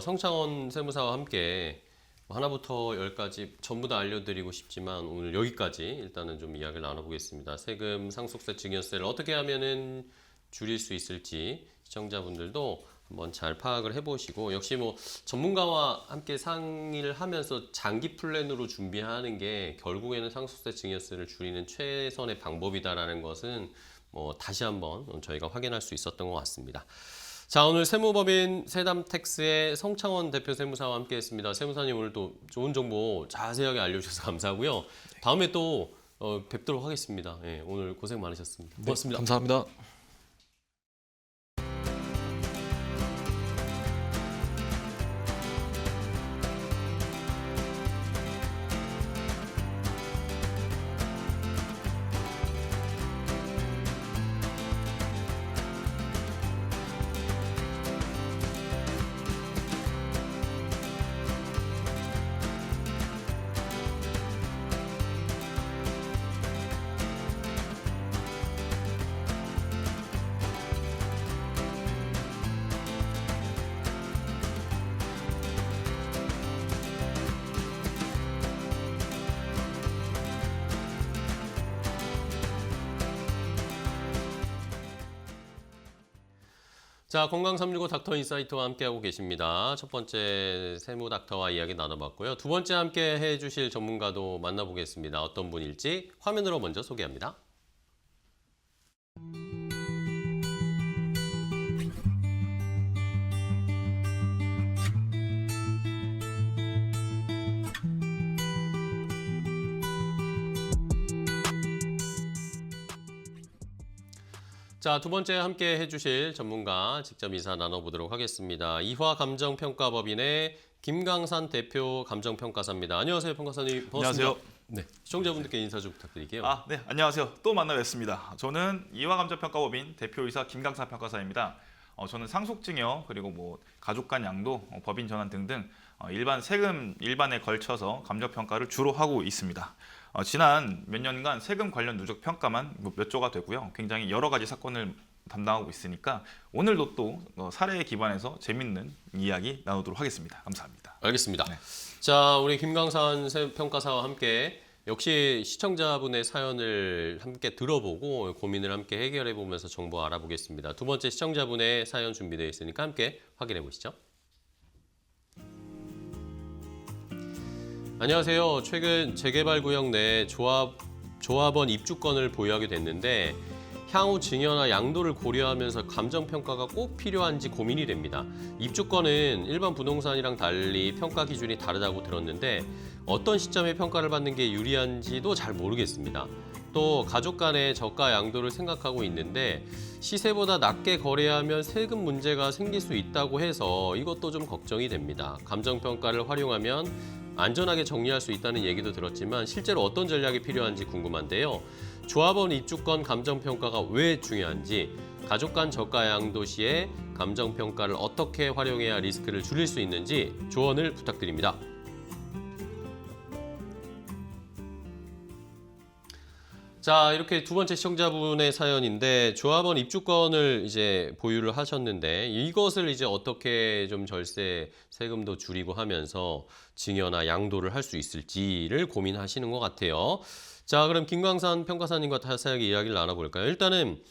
S1: 성창원 세무사와 함께 하나부터 열까지 전부 다 알려드리고 싶지만 오늘 여기까지 일단은 좀 이야기를 나눠보겠습니다. 세금, 상속세, 증여세를 어떻게 하면은 줄일 수 있을지 시청자분들도 한번 잘 파악을 해보시고 역시 뭐 전문가와 함께 상의를 하면서 장기 플랜으로 준비하는 게 결국에는 상속세, 증여세를 줄이는 최선의 방법이다라는 것은 뭐 다시 한번 저희가 확인할 수 있었던 것 같습니다. 자, 오늘 세무법인 세담텍스의 성창원 대표 세무사와 함께했습니다. 세무사님 오늘 또 좋은 정보 자세하게 알려주셔서 감사하고요. 다음에 또 뵙도록 하겠습니다. 예, 오늘 고생 많으셨습니다. 고맙습니다.
S2: 네, 감사합니다.
S1: 자, 건강365 닥터 인사이트와 함께하고 계십니다. 첫 번째 세무 닥터와 이야기 나눠봤고요. 두 번째 함께 해주실 전문가도 만나보겠습니다. 어떤 분일지 화면으로 먼저 소개합니다. 자, 두 번째 함께 해주실 전문가 직접 인사 나눠보도록 하겠습니다. 이화감정평가법인의 김강산 대표 감정평가사입니다. 안녕하세요, 평가사님. 반갑습니다.
S3: 안녕하세요.
S1: 네, 시청자분들께 인사 좀 부탁드릴게요.
S3: 네, 안녕하세요. 또 만나 뵙습니다. 저는 이화감정평가법인 대표이사 김강산 평가사입니다. 저는 상속증여 그리고 뭐 가족간 양도, 법인 전환 등등 일반 세금 일반에 걸쳐서 감정평가를 주로 하고 있습니다. 지난 몇 년간 세금 관련 누적 평가만 몇 조가 되고요. 굉장히 여러 가지 사건을 담당하고 있으니까 오늘도 또 사례에 기반해서 재밌는 이야기 나누도록 하겠습니다. 감사합니다.
S1: 알겠습니다.
S3: 네.
S1: 자, 우리 김강산 평가사와 함께 역시 시청자분의 사연을 함께 들어보고 고민을 함께 해결해 보면서 정보 알아보겠습니다. 두 번째 시청자분의 사연 준비되어 있으니까 함께 확인해 보시죠. 안녕하세요. 최근 재개발구역 내 조합원 입주권을 보유하게 됐는데 향후 증여나 양도를 고려하면서 감정평가가 꼭 필요한지 고민이 됩니다. 입주권은 일반 부동산이랑 달리 평가 기준이 다르다고 들었는데 어떤 시점에 평가를 받는 게 유리한지도 잘 모르겠습니다. 또 가족 간의 저가 양도를 생각하고 있는데 시세보다 낮게 거래하면 세금 문제가 생길 수 있다고 해서 이것도 좀 걱정이 됩니다. 감정평가를 활용하면 안전하게 정리할 수 있다는 얘기도 들었지만 실제로 어떤 전략이 필요한지 궁금한데요. 조합원 입주권 감정평가가 왜 중요한지, 가족 간 저가 양도 시에 감정평가를 어떻게 활용해야 리스크를 줄일 수 있는지 조언을 부탁드립니다. 자, 이렇게 두 번째 시청자분의 사연인데 조합원 입주권을 이제 보유를 하셨는데 이것을 이제 어떻게 좀 절세 세금도 줄이고 하면서 증여나 양도를 할 수 있을지를 고민하시는 것 같아요. 자, 그럼 김광산 평가사님과 자세하게 이야기를 나눠볼까요? 일단은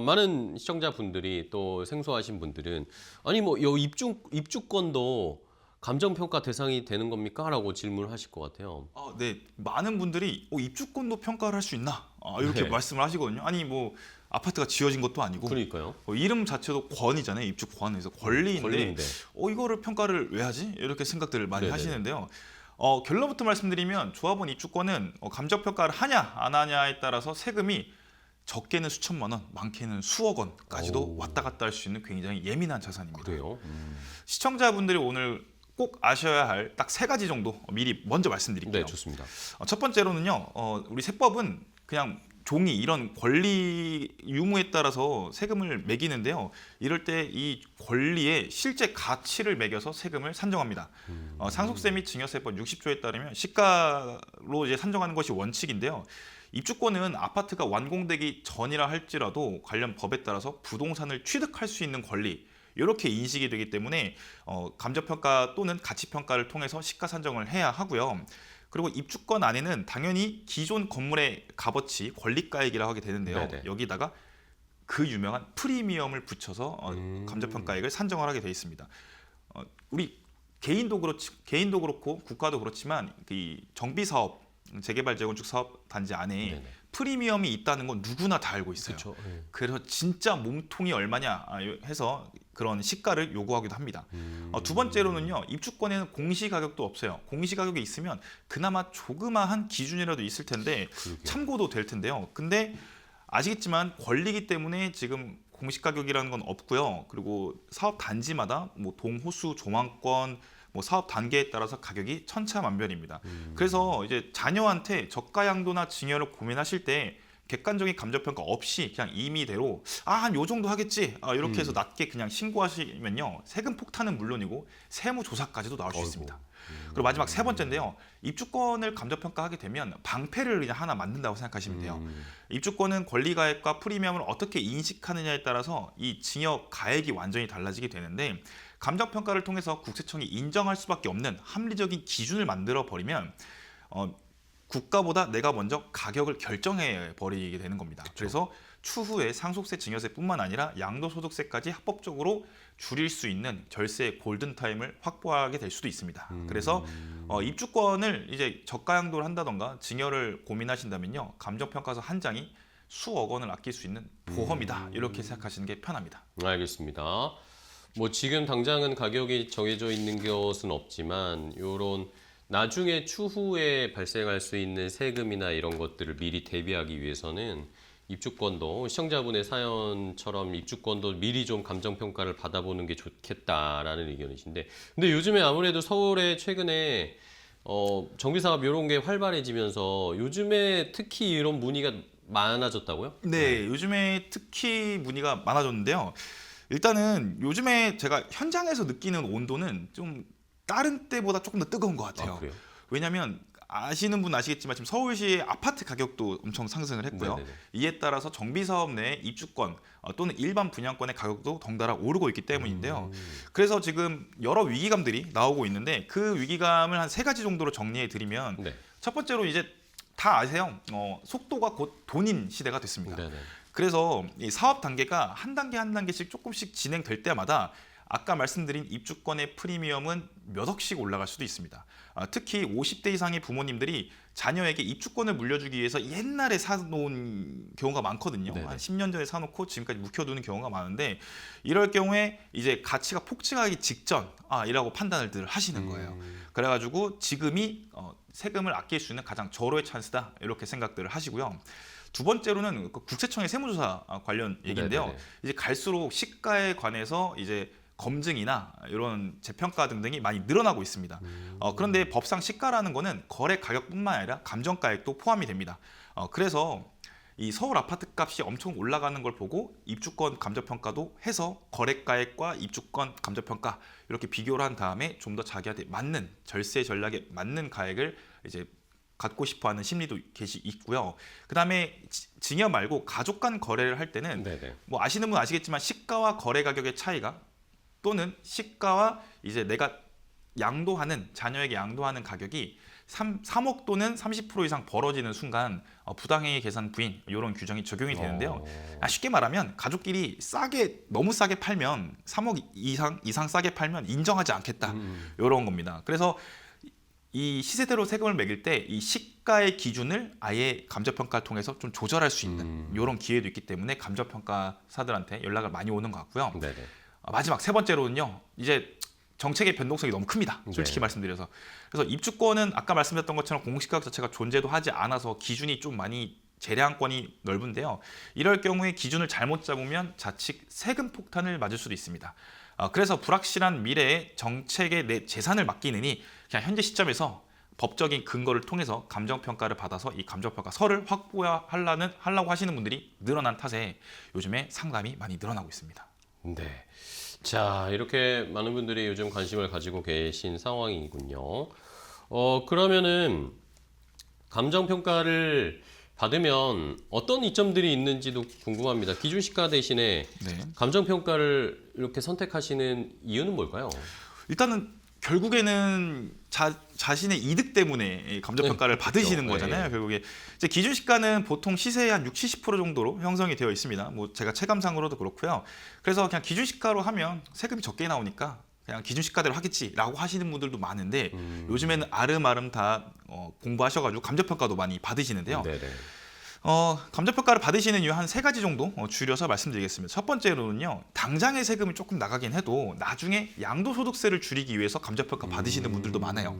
S1: 많은 시청자분들이 또 생소하신 분들은 아니 뭐 이 입주권도 감정평가 대상이 되는 겁니까? 라고 질문을 하실 것 같아요.
S3: 네, 많은 분들이 입주권도 평가를 할 수 있나? 이렇게
S1: 네.
S3: 말씀을 하시거든요. 아니 뭐 아파트가 지어진 것도 아니고
S1: 그러니까요.
S3: 이름 자체도 권이잖아요. 입주권. 그래서 권리인데
S1: 권리인데.
S3: 이거를 평가를 왜 하지? 이렇게 생각들을 많이
S1: 네네.
S3: 하시는데요. 결론부터 말씀드리면 조합원 입주권은 감정평가를 하냐 안 하냐에 따라서 세금이 적게는 수천만 원, 많게는 수억 원까지도
S1: 오.
S3: 왔다 갔다 할 수 있는 굉장히 예민한 자산입니다.
S1: 그래요?
S3: 시청자분들이 오늘 꼭 아셔야 할 딱 세 가지 정도 미리 먼저 말씀드릴게요.
S1: 네, 좋습니다.
S3: 첫 번째로는요, 우리 세법은 그냥 종이 이런 권리 유무에 따라서 세금을 매기는데요. 이럴 때 이 권리의 실제 가치를 매겨서 세금을 산정합니다. 상속세 및 증여세법 60조에 따르면 시가로 이제 산정하는 것이 원칙인데요. 입주권은 아파트가 완공되기 전이라 할지라도 관련 법에 따라서 부동산을 취득할 수 있는 권리, 이렇게 인식이 되기 때문에 감정평가 또는 가치평가를 통해서 시가 산정을 해야 하고요. 그리고 입주권 안에는 당연히 기존 건물의 값어치, 권리가액이라고 하게 되는데요.
S1: 네네.
S3: 여기다가 그 유명한 프리미엄을 붙여서 감정평가액을 산정을 하게 되어 있습니다. 우리 개인도 그렇고 국가도 그렇지만 이 정비사업, 재개발 재건축 사업 단지 안에
S1: 네네.
S3: 프리미엄이 있다는 건 누구나 다 알고 있어요.
S1: 그렇죠.
S3: 그래서 진짜 몸통이 얼마냐 해서 그런 시가를 요구하기도 합니다. 두 번째로는요, 입주권에는 공시가격도 없어요. 공시가격이 있으면 그나마 조그마한 기준이라도 있을 텐데
S1: 그러게요.
S3: 참고도 될 텐데요. 근데 아시겠지만 권리기 때문에 지금 공시가격이라는 건 없고요. 그리고 사업 단지마다 뭐 동호수, 조망권, 뭐 사업 단계에 따라서 가격이 천차만별입니다. 그래서 이제 자녀한테 저가양도나 증여를 고민하실 때 객관적인 감정평가 없이 그냥 임의대로 한 요 정도 하겠지 이렇게 해서 낮게 그냥 신고하시면요, 세금 폭탄은 물론이고 세무조사까지도 나올 수
S1: 어이구.
S3: 있습니다. 그리고 마지막 세 번째인데요, 입주권을 감정평가하게 되면 방패를 그냥 하나 만든다고 생각하시면 돼요. 입주권은 권리가액과 프리미엄을 어떻게 인식하느냐에 따라서 이 증여 가액이 완전히 달라지게 되는데, 감정평가를 통해서 국세청이 인정할 수밖에 없는 합리적인 기준을 만들어 버리면 국가보다 내가 먼저 가격을 결정해 버리게 되는 겁니다. 그래서 추후에 상속세, 증여세뿐만 아니라 양도소득세까지 합법적으로 줄일 수 있는 절세의 골든타임을 확보하게 될 수도 있습니다. 그래서 입주권을 이제 저가양도를 한다던가 증여를 고민하신다면요, 감정평가서 한 장이 수억 원을 아낄 수 있는 보험이다, 이렇게 생각하시는 게 편합니다.
S1: 알겠습니다. 뭐 지금 당장은 가격이 정해져 있는 것은 없지만 요런 나중에 추후에 발생할 수 있는 세금이나 이런 것들을 미리 대비하기 위해서는 입주권도 시청자분의 사연처럼 입주권도 미리 좀 감정평가를 받아보는 게 좋겠다라는 의견이신데, 근데 요즘에 아무래도 서울에 최근에 정비사업 이런 게 활발해지면서 요즘에 특히 이런 문의가 많아졌다고요?
S3: 네, 요즘에 특히 문의가 많아졌는데요. 일단은 요즘에 제가 현장에서 느끼는 온도는 좀 다른 때보다 조금 더 뜨거운 것 같아요.
S1: 그래요?
S3: 왜냐하면 아시는 분 아시겠지만 지금 서울시의 아파트 가격도 엄청 상승을 했고요.
S1: 네네네.
S3: 이에 따라서 정비사업 내 입주권 또는 일반 분양권의 가격도 덩달아 오르고 있기 때문인데요. 그래서 지금 여러 위기감들이 나오고 있는데, 그 위기감을 한 3가지 정도로 정리해 드리면,
S1: 네.
S3: 첫 번째로 이제 다 아세요. 속도가 곧 돈인 시대가 됐습니다.
S1: 네네.
S3: 그래서 이 사업 단계가 한 단계 한 단계씩 조금씩 진행될 때마다 아까 말씀드린 입주권의 프리미엄은 몇 억씩 올라갈 수도 있습니다. 특히 50대 이상의 부모님들이 자녀에게 입주권을 물려주기 위해서 옛날에 사놓은 경우가 많거든요.
S1: 네네.
S3: 한 10년 전에 사놓고 지금까지 묵혀두는 경우가 많은데, 이럴 경우에 이제 가치가 폭증하기 직전이라고 판단을 늘 하시는 거예요. 그래가지고 지금이 세금을 아낄 수 있는 가장 절호의 찬스다, 이렇게 생각들을 하시고요. 두 번째로는 국세청의 세무조사 관련 얘기인데요.
S1: 네네네.
S3: 이제 갈수록 시가에 관해서 이제 검증이나 이런 재평가 등등이 많이 늘어나고 있습니다. 그런데 법상 시가라는 거는 거래 가격뿐만 아니라 감정가액도 포함이 됩니다. 그래서 이 서울 아파트 값이 엄청 올라가는 걸 보고 입주권 감정평가도 해서 거래가액과 입주권 감정평가 이렇게 비교를 한 다음에 좀 더 자기한테 맞는 절세 전략에 맞는 가액을 이제 갖고 싶어하는 심리도 있고요. 그다음에 증여 말고 가족 간 거래를 할 때는
S1: 네네.
S3: 뭐 아시는 분 아시겠지만 시가와 거래 가격의 차이가, 또는 시가와 이제 내가 양도하는, 자녀에게 양도하는 가격이 3억 또는 30% 이상 벌어지는 순간 부당행위 계산 부인, 이런 규정이 적용이 되는데요. 쉽게 말하면 가족끼리 너무 싸게 팔면 3억 이상 싸게 팔면 인정하지 않겠다, 이런 겁니다. 그래서 이 시세대로 세금을 매길 때 이 시가의 기준을 아예 감정평가를 통해서 좀 조절할 수 있는 이런 기회도 있기 때문에 감정평가사들한테 연락을 많이 오는 것 같고요.
S1: 네네.
S3: 마지막 세 번째로는요, 이제 정책의 변동성이 너무 큽니다, 솔직히
S1: 네.
S3: 말씀드려서. 그래서 입주권은 아까 말씀드렸던 것처럼 공시가격 자체가 존재도 하지 않아서 기준이 좀 많이 재량권이 넓은데요. 이럴 경우에 기준을 잘못 잡으면 자칫 세금 폭탄을 맞을 수도 있습니다. 그래서 불확실한 미래에 정책에 내 재산을 맡기느니 그냥 현재 시점에서 법적인 근거를 통해서 감정평가를 받아서 이 감정평가서를 확보하려고 하시는 분들이 늘어난 탓에 요즘에 상담이 많이 늘어나고 있습니다.
S1: 네. 자, 이렇게 많은 분들이 요즘 관심을 가지고 계신 상황이군요. 그러면은 감정평가를 받으면 어떤 이점들이 있는지도 궁금합니다. 기준시가 대신에
S3: 네.
S1: 감정평가를 이렇게 선택하시는 이유는 뭘까요?
S3: 일단은 결국에는 자신의 이득 때문에 감정평가를
S1: 네,
S3: 받으시는
S1: 그렇죠.
S3: 거잖아요.
S1: 네.
S3: 결국에 이제 기준시가는 보통 시세의 한 60~70% 정도로 형성이 되어 있습니다. 뭐 제가 체감상으로도 그렇고요. 그래서 그냥 기준시가로 하면 세금이 적게 나오니까 그냥 기준시가대로 하겠지라고 하시는 분들도 많은데 요즘에는 아름아름 다 공부하셔가지고 감정평가도 많이 받으시는데요.
S1: 네네.
S3: 감정평가를 받으시는 이유 한 3가지 정도 줄여서 말씀드리겠습니다. 첫 번째로는요, 당장의 세금이 조금 나가긴 해도 나중에 양도소득세를 줄이기 위해서 감정평가 받으시는 분들도 많아요.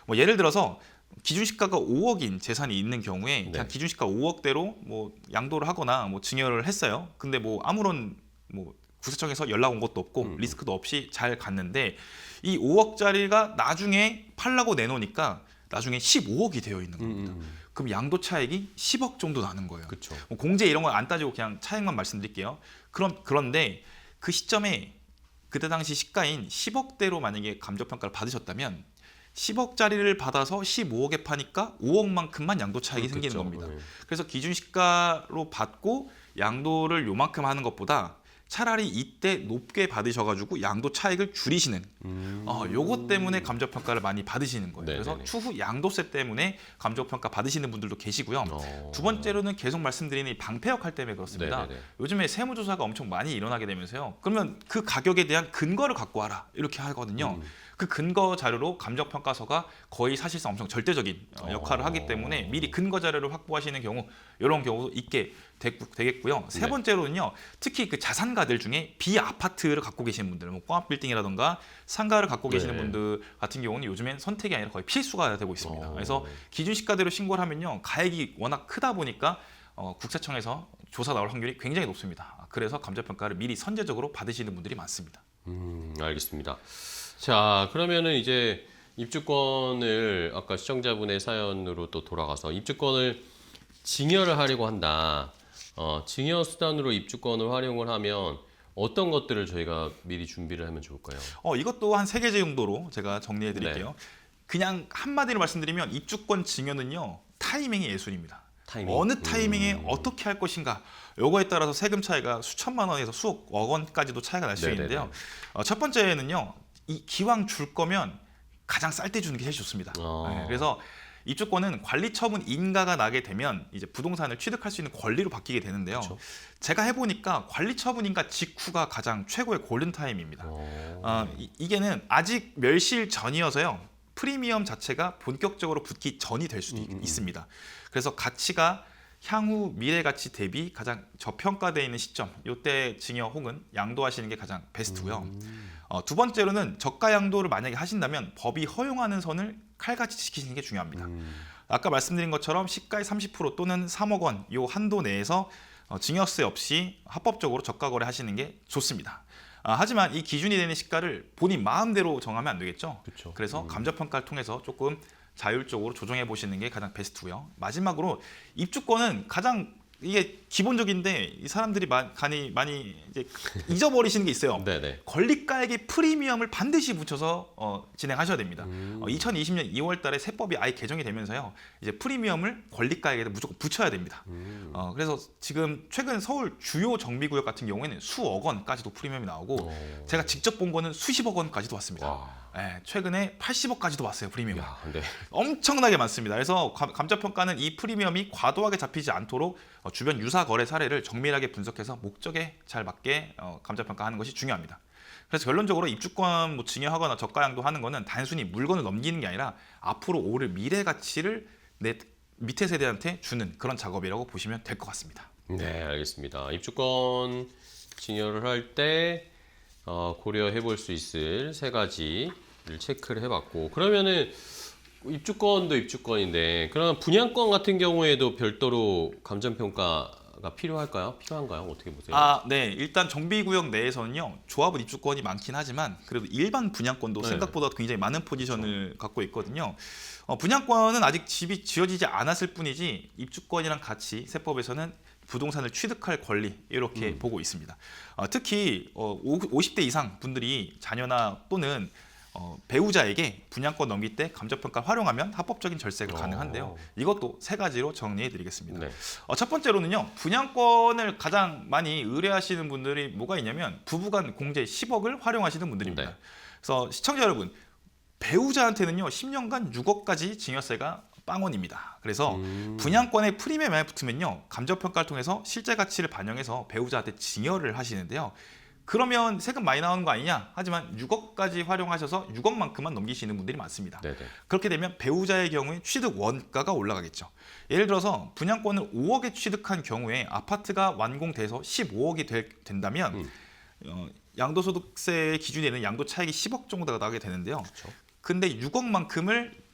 S3: 뭐 예를 들어서 기준시가가 5억인 재산이 있는 경우에
S1: 네.
S3: 그냥 기준시가 5억대로 뭐 양도를 하거나 뭐 증여를 했어요. 근데 뭐 아무런 뭐 국세청에서 연락 온 것도 없고 리스크도 없이 잘 갔는데 이 5억짜리가 나중에 팔라고 내놓으니까 나중에 15억이 되어 있는 겁니다. 그럼 양도 차익이 10억 정도 나는 거예요.
S1: 그렇죠.
S3: 뭐 공제 이런 건 안 따지고 그냥 차익만 말씀드릴게요. 그런데 그 시점에 그때 당시 시가인 10억대로 만약에 감정평가를 받으셨다면 10억짜리를 받아서 15억에 파니까 5억만큼만 양도 차익이 생기는 겁니다.
S1: 네.
S3: 그래서 기준시가로 받고 양도를 요만큼 하는 것보다 차라리 이때 높게 받으셔가지고 양도 차익을 줄이시는 요것 때문에 감정평가를 많이 받으시는 거예요.
S1: 네네네.
S3: 그래서 추후 양도세 때문에 감정평가 받으시는 분들도 계시고요.
S1: 어.
S3: 두 번째로는 계속 말씀드리는 이 방패 역할 때문에 그렇습니다.
S1: 네네네.
S3: 요즘에 세무조사가 엄청 많이 일어나게 되면서요. 그러면 그 가격에 대한 근거를 갖고 와라 이렇게 하거든요. 그 근거 자료로 감정평가서가 거의 사실상 엄청 절대적인 역할을 하기 때문에 미리 근거 자료를 확보하시는 경우 이런 경우도 있게 되겠고요. 세
S1: 네.
S3: 번째로는요. 특히 그 자산가들 중에 비아파트를 갖고 계시는 분들, 뭐 꽁합 빌딩이라던가 상가를 갖고 계시는
S1: 네.
S3: 분들 같은 경우는 요즘엔 선택이 아니라 거의 필수가 되고 있습니다. 그래서 기준시가대로 신고를 하면요. 가액이 워낙 크다 보니까 국세청에서 조사 나올 확률이 굉장히 높습니다. 그래서 감정평가를 미리 선제적으로 받으시는 분들이 많습니다.
S1: 알겠습니다. 자, 그러면은 이제 입주권을 아까 시청자분의 사연으로 또 돌아가서 입주권을 증여를 하려고 한다. 증여 수단으로 입주권을 활용을 하면 어떤 것들을 저희가 미리 준비를 하면 좋을까요?
S3: 이것도 한 3개 정도로 제가 정리해 드릴게요. 그냥 한마디로 말씀드리면 입주권 증여는요. 타이밍이 예술입니다.
S1: 타이밍.
S3: 어느 타이밍에 어떻게 할 것인가 요거에 따라서 세금 차이가 수천만 원에서 수억 원까지도 차이가 날 수
S1: 네네네.
S3: 있는데요. 첫 번째는요. 이 기왕 줄 거면 가장 쌀 때 주는 게 제일 좋습니다. 네, 그래서 입주권은 관리처분 인가가 나게 되면 이제 부동산을 취득할 수 있는 권리로 바뀌게 되는데요.
S1: 그렇죠.
S3: 제가 해보니까 관리처분 인가 직후가 가장 최고의 골든타임입니다. 이게는 아직 멸실 전이어서요. 프리미엄 자체가 본격적으로 붙기 전이 될 수도 있습니다. 그래서 가치가 향후 미래 가치 대비 가장 저평가되어 있는 시점, 이때 증여 혹은 양도하시는 게 가장 베스트고요. 두 번째로는 저가 양도를 만약에 하신다면 법이 허용하는 선을 칼같이 지키시는 게 중요합니다. 아까 말씀드린 것처럼 시가의 30% 또는 3억 원 이 한도 내에서 증여세 없이 합법적으로 저가 거래하시는 게 좋습니다. 하지만 이 기준이 되는 시가를 본인 마음대로 정하면 안 되겠죠.
S1: 그쵸.
S3: 그래서 감정평가를 통해서 조금 자율적으로 조정해 보시는 게 가장 베스트고요. 마지막으로 입주권은 가장 이게 기본적인데 이 사람들이 많이 이제 잊어버리시는 게 있어요.
S1: 네네.
S3: 권리가액의 프리미엄을 반드시 붙여서 진행하셔야 됩니다. 2020년 2월달에 세법이 아예 개정이 되면서요, 이제 프리미엄을 권리가액에 무조건 붙여야 됩니다. 그래서 지금 최근 서울 주요 정비구역 같은 경우에는 수억 원까지도 프리미엄이 나오고 제가 직접 본 거는 수십억 원까지도 왔습니다.
S1: 와.
S3: 네, 최근에 80억까지도 왔어요 프리미엄.
S1: 야, 네.
S3: 엄청나게 많습니다. 그래서 감정평가는 이 프리미엄이 과도하게 잡히지 않도록 주변 유사 거래 사례를 정밀하게 분석해서 목적에 잘 맞게 감정평가하는 것이 중요합니다. 그래서 결론적으로 입주권 증여하거나 저가 양도하는 거는 단순히 물건을 넘기는 게 아니라 앞으로 오를 미래 가치를 내 밑에 세대한테 주는 그런 작업이라고 보시면 될 것 같습니다.
S1: 네, 알겠습니다. 입주권 증여를 할 때 고려해 볼 수 있을 3가지를 체크를 해봤고, 그러면은 입주권도 입주권인데 그럼 분양권 같은 경우에도 별도로 감정평가가 필요한가요? 어떻게 보세요?
S3: 네. 일단 정비구역 내에서는요. 조합은 입주권이 많긴 하지만 그래도 일반 분양권도
S1: 네.
S3: 생각보다 굉장히 많은 포지션을 갖고 있거든요. 분양권은 아직 집이 지어지지 않았을 뿐이지 입주권이랑 같이 세법에서는 부동산을 취득할 권리 이렇게 보고 있습니다. 특히 50대 이상 분들이 자녀나 또는 배우자에게 분양권 넘길 때 감정평가를 활용하면 합법적인 절세가 가능한데요. 이것도 세 가지로 정리해드리겠습니다.
S1: 네.
S3: 첫 번째로는요. 분양권을 가장 많이 의뢰하시는 분들이 뭐가 있냐면 부부간 공제 10억을 활용하시는 분들입니다.
S1: 네.
S3: 그래서 시청자 여러분, 배우자한테는요 10년간 6억까지 증여세가 빵원입니다. 그래서 분양권에 프리미엄이 많이 붙으면요 감정평가를 통해서 실제 가치를 반영해서 배우자한테 증여를 하시는데요. 그러면 세금 많이 나오는 거 아니냐? 하지만 6억까지 활용하셔서 6억만큼만 넘기시는 분들이 많습니다.
S1: 네네.
S3: 그렇게 되면 배우자의 경우에 취득 원가가 올라가겠죠. 예를 들어서 분양권을 5억에 취득한 경우에 아파트가 완공돼서 15억이 된다면 양도소득세 기준에는 양도 차익이 10억 정도가 나게 되는데요.
S1: 그렇죠.
S3: 근데 6억만큼을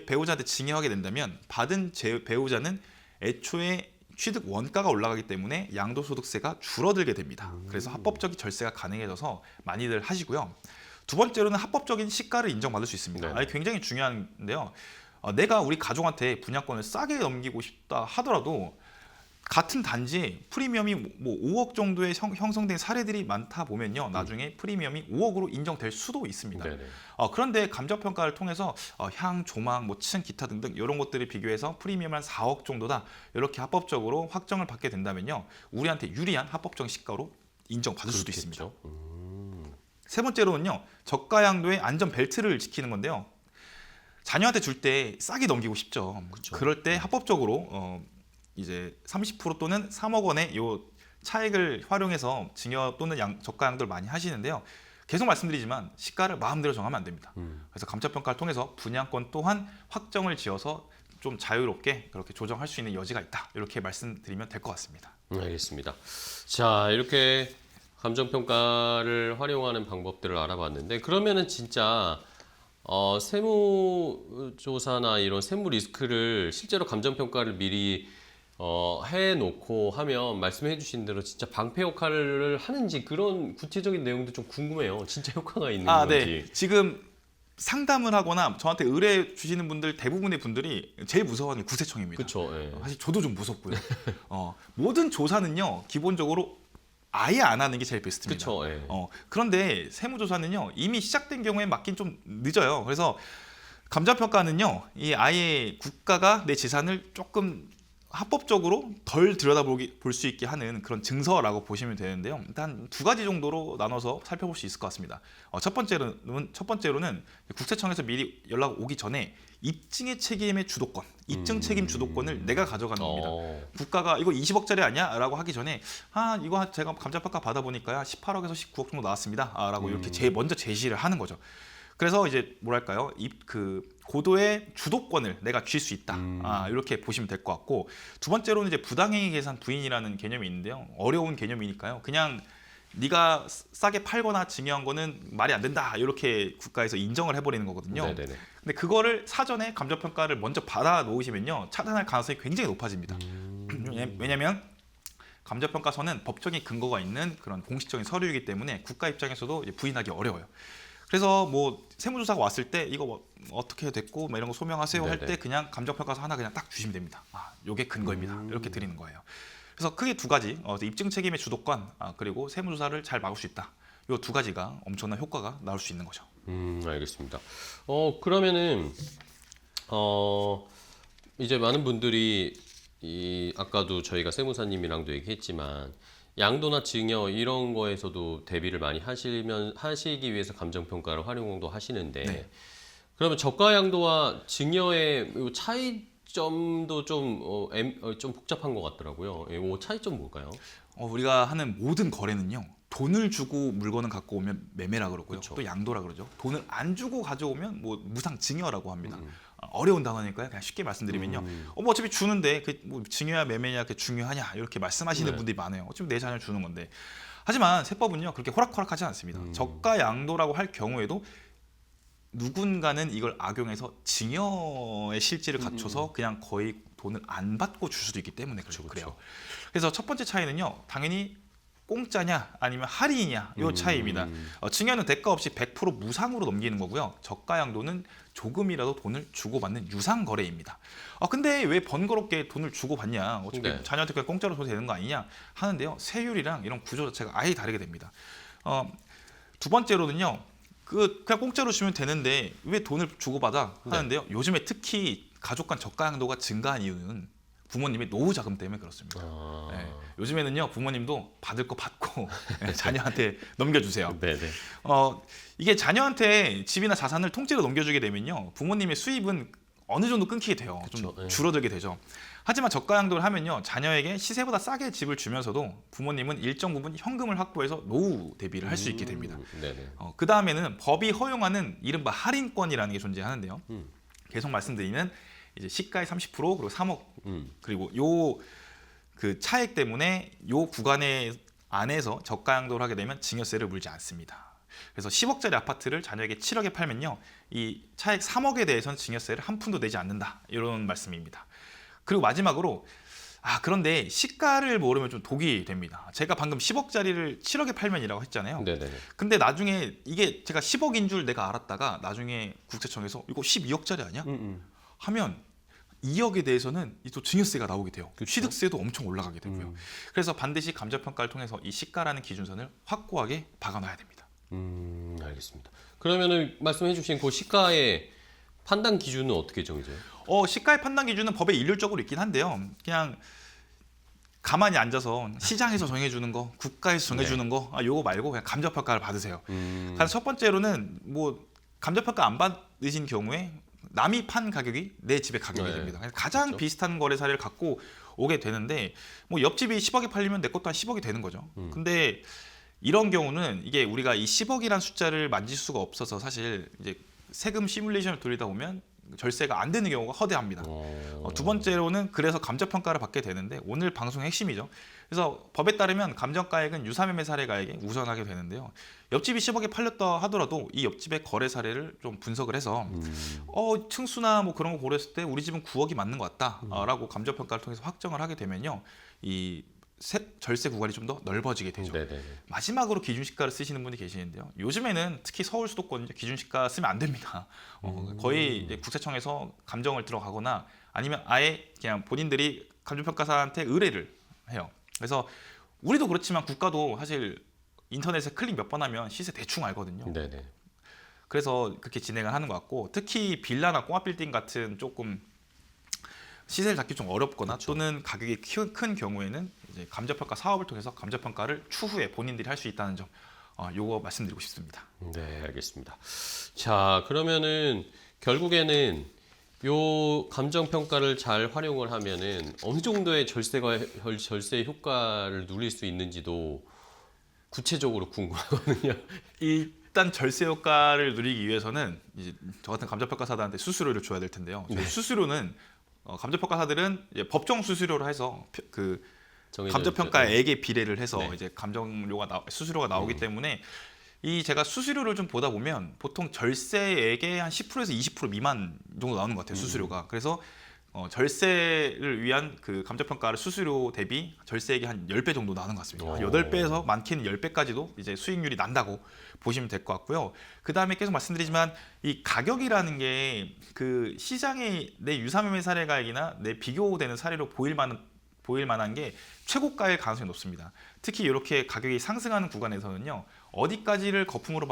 S3: 배우자한테 증여하게 된다면 받은 배우자는 애초에 취득 원가가 올라가기 때문에 양도소득세가 줄어들게 됩니다. 그래서 합법적인 절세가 가능해져서 많이들 하시고요. 두 번째로는 합법적인 시가를 인정받을 수 있습니다.
S1: 네.
S3: 굉장히 중요한데요. 내가 우리 가족한테 분양권을 싸게 넘기고 싶다 하더라도 같은 단지에 프리미엄이 뭐 5억 정도의 형성된 사례들이 많다 보면요. 나중에 프리미엄이 5억으로 인정될 수도 있습니다.
S1: 네네.
S3: 그런데 감정평가를 통해서 향, 조망, 뭐 층, 기타 등등 이런 것들을 비교해서 프리미엄 한 4억 정도다. 이렇게 합법적으로 확정을 받게 된다면요. 우리한테 유리한 합법적인 시가로 인정받을 수도 있습니다. 세 번째로는요. 저가 양도의 안전 벨트를 지키는 건데요. 자녀한테 줄 때 싸게 넘기고 싶죠.
S1: 그렇죠.
S3: 그럴 때 합법적으로 이제 30% 또는 3억 원의 요 차익을 활용해서 증여 또는 저가 양도를 많이 하시는데요. 계속 말씀드리지만 시가를 마음대로 정하면 안 됩니다. 그래서 감정평가를 통해서 분양권 또한 확정을 지어서 좀 자유롭게 그렇게 조정할 수 있는 여지가 있다. 이렇게 말씀드리면 될 것 같습니다.
S1: 알겠습니다. 자, 이렇게 감정평가를 활용하는 방법들을 알아봤는데 그러면은 진짜 세무조사나 이런 세무 리스크를 실제로 감정평가를 미리 해놓고 하면 말씀해 주신 대로 진짜 방패 역할을 하는지 그런 구체적인 내용도 좀 궁금해요. 진짜 효과가 있는 건지.
S3: 네. 지금 상담을 하거나 저한테 의뢰 주시는 분들 대부분의 분들이 제일 무서워하는 게 구세청입니다.
S1: 그렇죠. 예.
S3: 사실 저도 좀 무섭고요. 모든 조사는요 기본적으로 아예 안 하는 게 제일 베스트입니다.
S1: 그렇죠. 예.
S3: 그런데 세무조사는요 이미 시작된 경우에 맡긴 좀 늦어요. 그래서 감정평가는요 이 아예 국가가 내 재산을 조금 합법적으로 덜 들여다볼 수 있게 하는 그런 증서라고 보시면 되는데요. 일단 두 가지 정도로 나눠서 살펴볼 수 있을 것 같습니다. 첫 번째로는 국세청에서 미리 연락 오기 전에 입증의 책임의 주도권, 입증 책임 주도권을 내가 가져가는 겁니다. 국가가 이거 20억짜리 아니야? 라고 하기 전에 이거 제가 감정평가 받아보니까요 18억에서 19억 정도 나왔습니다. 라고 이렇게 먼저 제시를 하는 거죠. 그래서 이제 뭐랄까요 고도의 주도권을 내가 쥘 수 있다. 이렇게 보시면 될 것 같고 두 번째로는 이제 부당행위 계산 부인이라는 개념이 있는데요. 어려운 개념이니까요. 그냥 네가 싸게 팔거나 증여한 거는 말이 안 된다. 이렇게 국가에서 인정을 해버리는 거거든요.
S1: 네네네.
S3: 근데 그거를 사전에 감정평가를 먼저 받아 놓으시면요 차단할 가능성이 굉장히 높아집니다. 왜냐하면 감정평가서는 법적인 근거가 있는 그런 공식적인 서류이기 때문에 국가 입장에서도 이제 부인하기 어려워요. 그래서 뭐 세무조사가 왔을 때 이거 뭐 어떻게 됐고 뭐 이런 거 소명하세요 할 때 그냥 감정평가서 하나 그냥 딱 주시면 됩니다. 요게 근거입니다. 이렇게 드리는 거예요. 그래서 크게 두 가지 입증 책임의 주도권 그리고 세무조사를 잘 막을 수 있다. 요 두 가지가 엄청난 효과가 나올 수 있는 거죠.
S1: 알겠습니다. 그러면은 이제 많은 분들이 아까도 저희가 세무사님이랑도 얘기했지만 양도나 증여 이런 거에서도 대비를 많이 하시기 위해서 감정평가를 활용도 하시는데
S3: 네.
S1: 그러면 저가 양도와 증여의 요 차이점도 좀 복잡한 것 같더라고요. 이 차이점 뭘까요?
S3: 우리가 하는 모든 거래는요. 돈을 주고 물건을 갖고 오면 매매라 그러고요.
S1: 그쵸.
S3: 또 양도라 그러죠. 돈을 안 주고 가져오면 뭐 무상 증여라고 합니다. 어려운 단어니까요. 그냥 쉽게 말씀드리면요. 뭐 어차피 주는데 뭐 증여야 매매냐 그게 중요하냐 이렇게 말씀하시는
S1: 네.
S3: 분들이 많아요. 어차피 내 자녀를 주는 건데. 하지만 세법은요. 그렇게 호락호락하지 않습니다. 저가 양도라고 할 경우에도 누군가는 이걸 악용해서 증여의 실질을 갖춰서 그냥 거의 돈을 안 받고 줄 수도 있기 때문에 그래요. 그래서 첫 번째 차이는요. 당연히 공짜냐 아니면 할인이냐 이 차이입니다. 증여는 대가 없이 100% 무상으로 넘기는 거고요. 저가 양도는 조금이라도 돈을 주고받는 유상 거래입니다. 근데 왜 번거롭게 돈을 주고받냐? 어차피
S1: 네.
S3: 자녀한테 그냥 공짜로 줘도 되는 거 아니냐? 하는데요. 세율이랑 이런 구조 자체가 아예 다르게 됩니다. 두 번째로는요. 그냥 공짜로 주면 되는데 왜 돈을 주고받아 하는데요. 요즘에 특히 가족 간 저가 양도가 증가한 이유는 부모님의 노후 자금 때문에 그렇습니다. 네. 요즘에는요 부모님도 받을 거 받고 자녀한테 넘겨주세요.
S1: 네네.
S3: 이게 자녀한테 집이나 자산을 통째로 넘겨주게 되면요 부모님의 수입은 어느 정도 끊기게 돼요. 좀
S1: 그쵸, 네.
S3: 줄어들게 되죠. 하지만 저가 양도를 하면요 자녀에게 시세보다 싸게 집을 주면서도 부모님은 일정 부분 현금을 확보해서 노후 대비를 할 수 있게 됩니다.
S1: 네네.
S3: 그 다음에는 법이 허용하는 이른바 할인권이라는 게 존재하는데요. 계속 말씀드리는 이제 시가의 30% 그리고 3억 그리고 요 그 차액 때문에 요 구간의 안에서 저가 양도를 하게 되면 증여세를 물지 않습니다. 그래서 10억짜리 아파트를 자녀에게 7억에 팔면요 이 차액 3억에 대해서는 증여세를 한 푼도 내지 않는다 이런 말씀입니다. 그리고 마지막으로 그런데 시가를 모르면 좀 독이 됩니다. 제가 방금 10억짜리를 7억에 팔면이라고 했잖아요.
S1: 네네.
S3: 근데 나중에 이게 제가 10억인 줄 내가 알았다가 나중에 국세청에서 이거 12억짜리 아니야? 하면 2억에 대해서는 또 증여세가 나오게 돼요.
S1: 그쵸?
S3: 취득세도 엄청 올라가게 되고요. 그래서 반드시 감정평가를 통해서 이 시가라는 기준선을 확고하게 박아놔야 됩니다.
S1: 알겠습니다. 그러면은 말씀해주신 그 시가의 판단 기준은 어떻게 정해져요?
S3: 시가의 판단 기준은 법에 일률적으로 있긴 한데요. 그냥 가만히 앉아서 시장에서 정해주는 거, 국가에서 정해주는 거, 요거 말고 그냥 감정평가를 받으세요. 가장 첫 번째로는 뭐 감정평가 안 받으신 경우에 남이 판 가격이 내 집의 가격이
S1: 네.
S3: 됩니다. 가장
S1: 그렇죠.
S3: 비슷한 거래 사례를 갖고 오게 되는데 뭐 옆집이 10억에 팔리면 내 것도 한 10억이 되는 거죠. 근데 이런 경우는 이게 우리가 이 10억이란 숫자를 만질 수가 없어서 사실 이제 세금 시뮬레이션을 돌리다 보면 절세가 안 되는 경우가 허대합니다. 두 번째로는 그래서 감정평가를 받게 되는데 오늘 방송의 핵심이죠. 그래서 법에 따르면 감정가액은 유사매매 사례가액에 우선하게 되는데요. 옆집이 10억에 팔렸다 하더라도 이 옆집의 거래 사례를 좀 분석을 해서 층수나 뭐 그런 거 고려했을 때 우리 집은 9억이 맞는 것 같다라고 감정평가를 통해서 확정을 하게 되면요. 이 절세 구간이 좀 더 넓어지게 되죠.
S1: 네네.
S3: 마지막으로 기준시가를 쓰시는 분이 계시는데요. 요즘에는 특히 서울 수도권 기준시가 쓰면 안 됩니다. 거의 이제 국세청에서 감정을 들어가거나 아니면 아예 그냥 본인들이 감정평가사한테 의뢰를 해요. 그래서 우리도 그렇지만 국가도 사실 인터넷에 클릭 몇 번 하면 시세 대충 알거든요.
S1: 네네.
S3: 그래서 그렇게 진행을 하는 것 같고 특히 빌라나 꼬마빌딩 같은 조금 시세를 잡기 좀 어렵거나 또는 가격이 큰 경우에는 이제 감정평가 사업을 통해서 감정평가를 추후에 본인들이 할 수 있다는 점, 요거 말씀드리고 싶습니다.
S1: 네, 알겠습니다. 자, 그러면은 결국에는 요 감정 평가를 잘 활용을 하면은 어느 정도의 절세 효과를 누릴 수 있는지도 구체적으로 궁금하거든요.
S3: 일단 절세 효과를 누리기 위해서는 이제 저 같은 감정평가사들한테 수수료를 줘야 될 텐데요. 저희 수수료는 감정평가사들은 이제 법정 수수료로 해서 그 감정평가액에 비례를 해서
S1: 네.
S3: 이제 수수료가 나오기 때문에 이 제가 수수료를 좀 보다 보면 보통 절세액의 한 10%에서 20% 미만 정도 나오는 것 같아요. 수수료가. 그래서 절세를 위한 그 감정평가를 수수료 대비 절세액이 한 10배 정도 나오는 것 같습니다. 한 8배에서 많게는 10배까지도 이제 수익률이 난다고 보시면 될 것 같고요. 그 다음에 계속 말씀드리지만 이 가격이라는 게 그 시장의 내 유사매매 사례가액이나 내 비교되는 사례로 보일 만한 게 최고가일 가능성이 높습니다. 특히 이렇게 가격이 상승하는 구간에서는요. 어디까지를 거품으로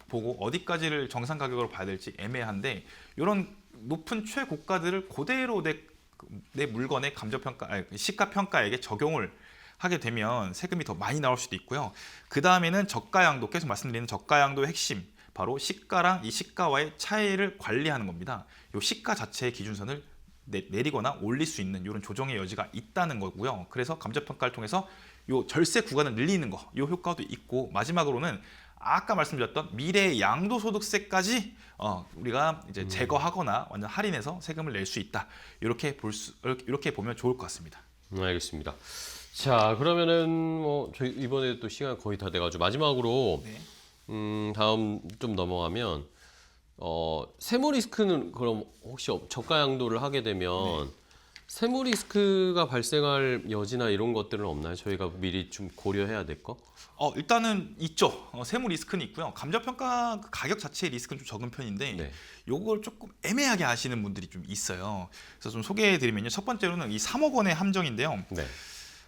S3: 보고 어디까지를 정상 가격으로 봐야 될지 애매한데 이런 높은 최고가들을 그대로 내 물건의 시가평가액에 적용을 하게 되면 세금이 더 많이 나올 수도 있고요. 그 다음에는 저가양도, 계속 말씀드리는 저가양도의 핵심, 바로 시가랑 이 시가와의 차이를 관리하는 겁니다. 이 시가 자체의 기준선을 내리거나 올릴 수 있는 이런 조정의 여지가 있다는 거고요. 그래서 감정평가를 통해서 이 절세 구간을 늘리는 거, 이 효과도 있고 마지막으로는 아까 말씀드렸던 미래 양도소득세까지 우리가 이제 제거하거나 완전 할인해서 세금을 낼 수 있다. 이렇게 보면 좋을 것 같습니다.
S1: 알겠습니다. 자, 그러면은 뭐 저희 이번에 또 시간 거의 다 돼가지고 마지막으로 다음 좀 넘어가면 세무 리스크는 그럼 혹시 저가 양도를 하게 되면 세무 리스크가 발생할 여지나 이런 것들은 없나요? 저희가 미리 좀 고려해야 될 거?
S3: 일단은 있죠. 세무 리스크는 있고요. 감정평가 가격 자체의 리스크는 좀 적은 편인데 요걸 조금 애매하게 아시는 분들이 좀 있어요. 그래서 좀 소개해드리면요. 첫 번째로는 이 3억 원의 함정인데요.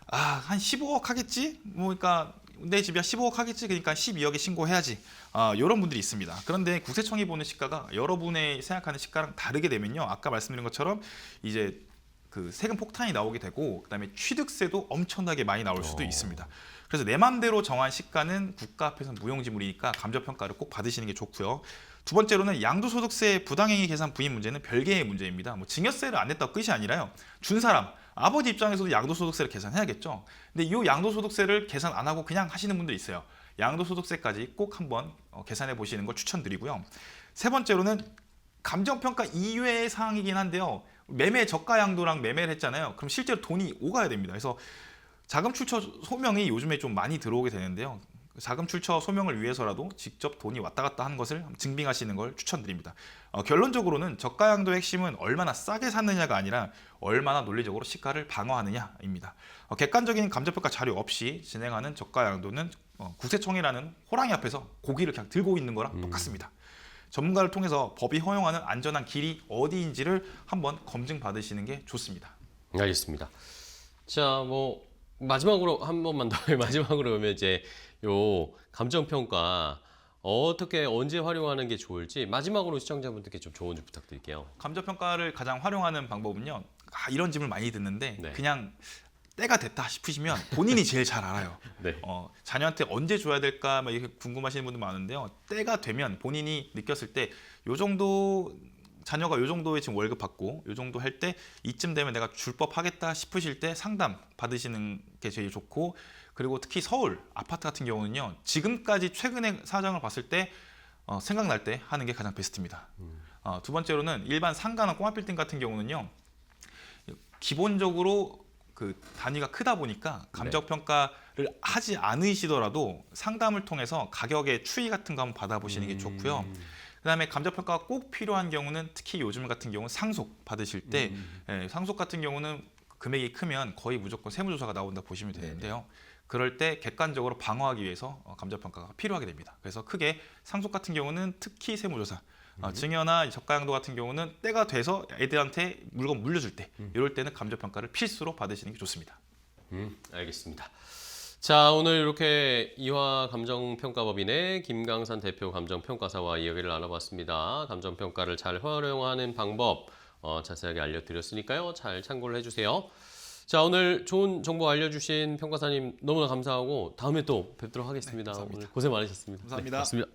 S3: 한 15억 하겠지? 뭐 그러니까 내 집이야 15억 하겠지, 그러니까 12억에 신고해야지. 이런 분들이 있습니다. 그런데 국세청이 보는 시가가 여러분의 생각하는 시가랑 다르게 되면요, 아까 말씀드린 것처럼 이제 그 세금 폭탄이 나오게 되고, 그다음에 취득세도 엄청나게 많이 나올 수도 있습니다. 그래서 내 맘대로 정한 시가는 국가 앞에서 무용지물이니까 감정평가를 꼭 받으시는 게 좋고요. 두 번째로는 양도소득세 부당행위 계산 부인 문제는 별개의 문제입니다. 뭐 증여세를 안 냈다고 끝이 아니라요, 준 사람 아버지 입장에서도 양도소득세를 계산해야겠죠. 근데 이 양도소득세를 계산 안 하고 그냥 하시는 분들이 있어요. 양도소득세까지 꼭 한번 계산해 보시는 걸 추천드리고요. 세 번째로는 감정평가 이외의 사항이긴 한데요, 매매 저가 양도랑 매매를 했잖아요. 그럼 실제로 돈이 오가야 됩니다. 그래서 자금 출처 소명이 요즘에 좀 많이 들어오게 되는데요, 자금 출처 소명을 위해서라도 직접 돈이 왔다 갔다 하는 것을 증빙하시는 걸 추천드립니다. 결론적으로는 저가 양도의 핵심은 얼마나 싸게 샀느냐가 아니라 얼마나 논리적으로 시가를 방어하느냐입니다. 객관적인 감정평가 자료 없이 진행하는 저가 양도는 국세청이라는 호랑이 앞에서 고기를 그냥 들고 있는 거랑 똑같습니다. 전문가를 통해서 법이 허용하는 안전한 길이 어디인지를 한번 검증 받으시는 게 좋습니다.
S1: 알겠습니다. 자, 뭐 마지막으로 한 번만 더 마지막으로 오면 이제 요 감정평가 어떻게 언제 활용하는 게 좋을지 마지막으로 시청자분들께 좀 조언 좀 부탁드릴게요.
S3: 감정평가를 가장 활용하는 방법은요, 이런 질문 많이 듣는데
S1: 네.
S3: 그냥 때가 됐다 싶으시면 본인이 제일 잘 알아요.
S1: 네.
S3: 자녀한테 언제 줘야 될까 막 이렇게 궁금하시는 분들 많은데요, 때가 되면 본인이 느꼈을 때 요 정도, 자녀가 요 정도의 지금 월급 받고 요 정도 할 때 이쯤 되면 내가 줄 법하겠다 싶으실 때 상담 받으시는 게 제일 좋고, 그리고 특히 서울 아파트 같은 경우는요, 지금까지 최근의 사정을 봤을 때 생각날 때 하는 게 가장 베스트입니다. 두 번째로는 일반 상가나 꼬마 빌딩 같은 경우는요, 기본적으로 그 단위가 크다 보니까 감정평가를 하지 않으시더라도 상담을 통해서 가격의 추이 같은 거 한번 받아보시는 게 좋고요. 그다음에 감정평가가 꼭 필요한 경우는 특히 요즘 같은 경우는 상속 받으실 때 상속 같은 경우는 금액이 크면 거의 무조건 세무조사가 나온다 보시면 되는데요. 그럴 때 객관적으로 방어하기 위해서 감정평가가 필요하게 됩니다. 그래서 크게 상속 같은 경우는 특히 세무조사, 증여나 저가양도 같은 경우는 때가 돼서 애들한테 물건 물려줄 때, 이럴 때는 감정평가를 필수로 받으시는 게 좋습니다.
S1: 알겠습니다. 자, 오늘 이렇게 이화 감정평가법인의 김강산 대표 감정평가사와 이야기를 나눠봤습니다. 감정평가를 잘 활용하는 방법 자세하게 알려드렸으니까요, 잘 참고를 해주세요. 자, 오늘 좋은 정보 알려주신 평가사님 너무나 감사하고 다음에 또 뵙도록 하겠습니다.
S3: 네,
S1: 오늘 고생 많으셨습니다.
S3: 감사합니다.
S1: 네, 고맙습니다.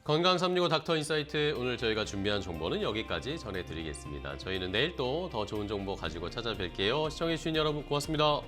S1: 건강 365 닥터 인사이트, 오늘 저희가 준비한 정보는 여기까지 전해드리겠습니다. 저희는 내일 또 더 좋은 정보 가지고 찾아뵐게요. 시청해주신 여러분 고맙습니다.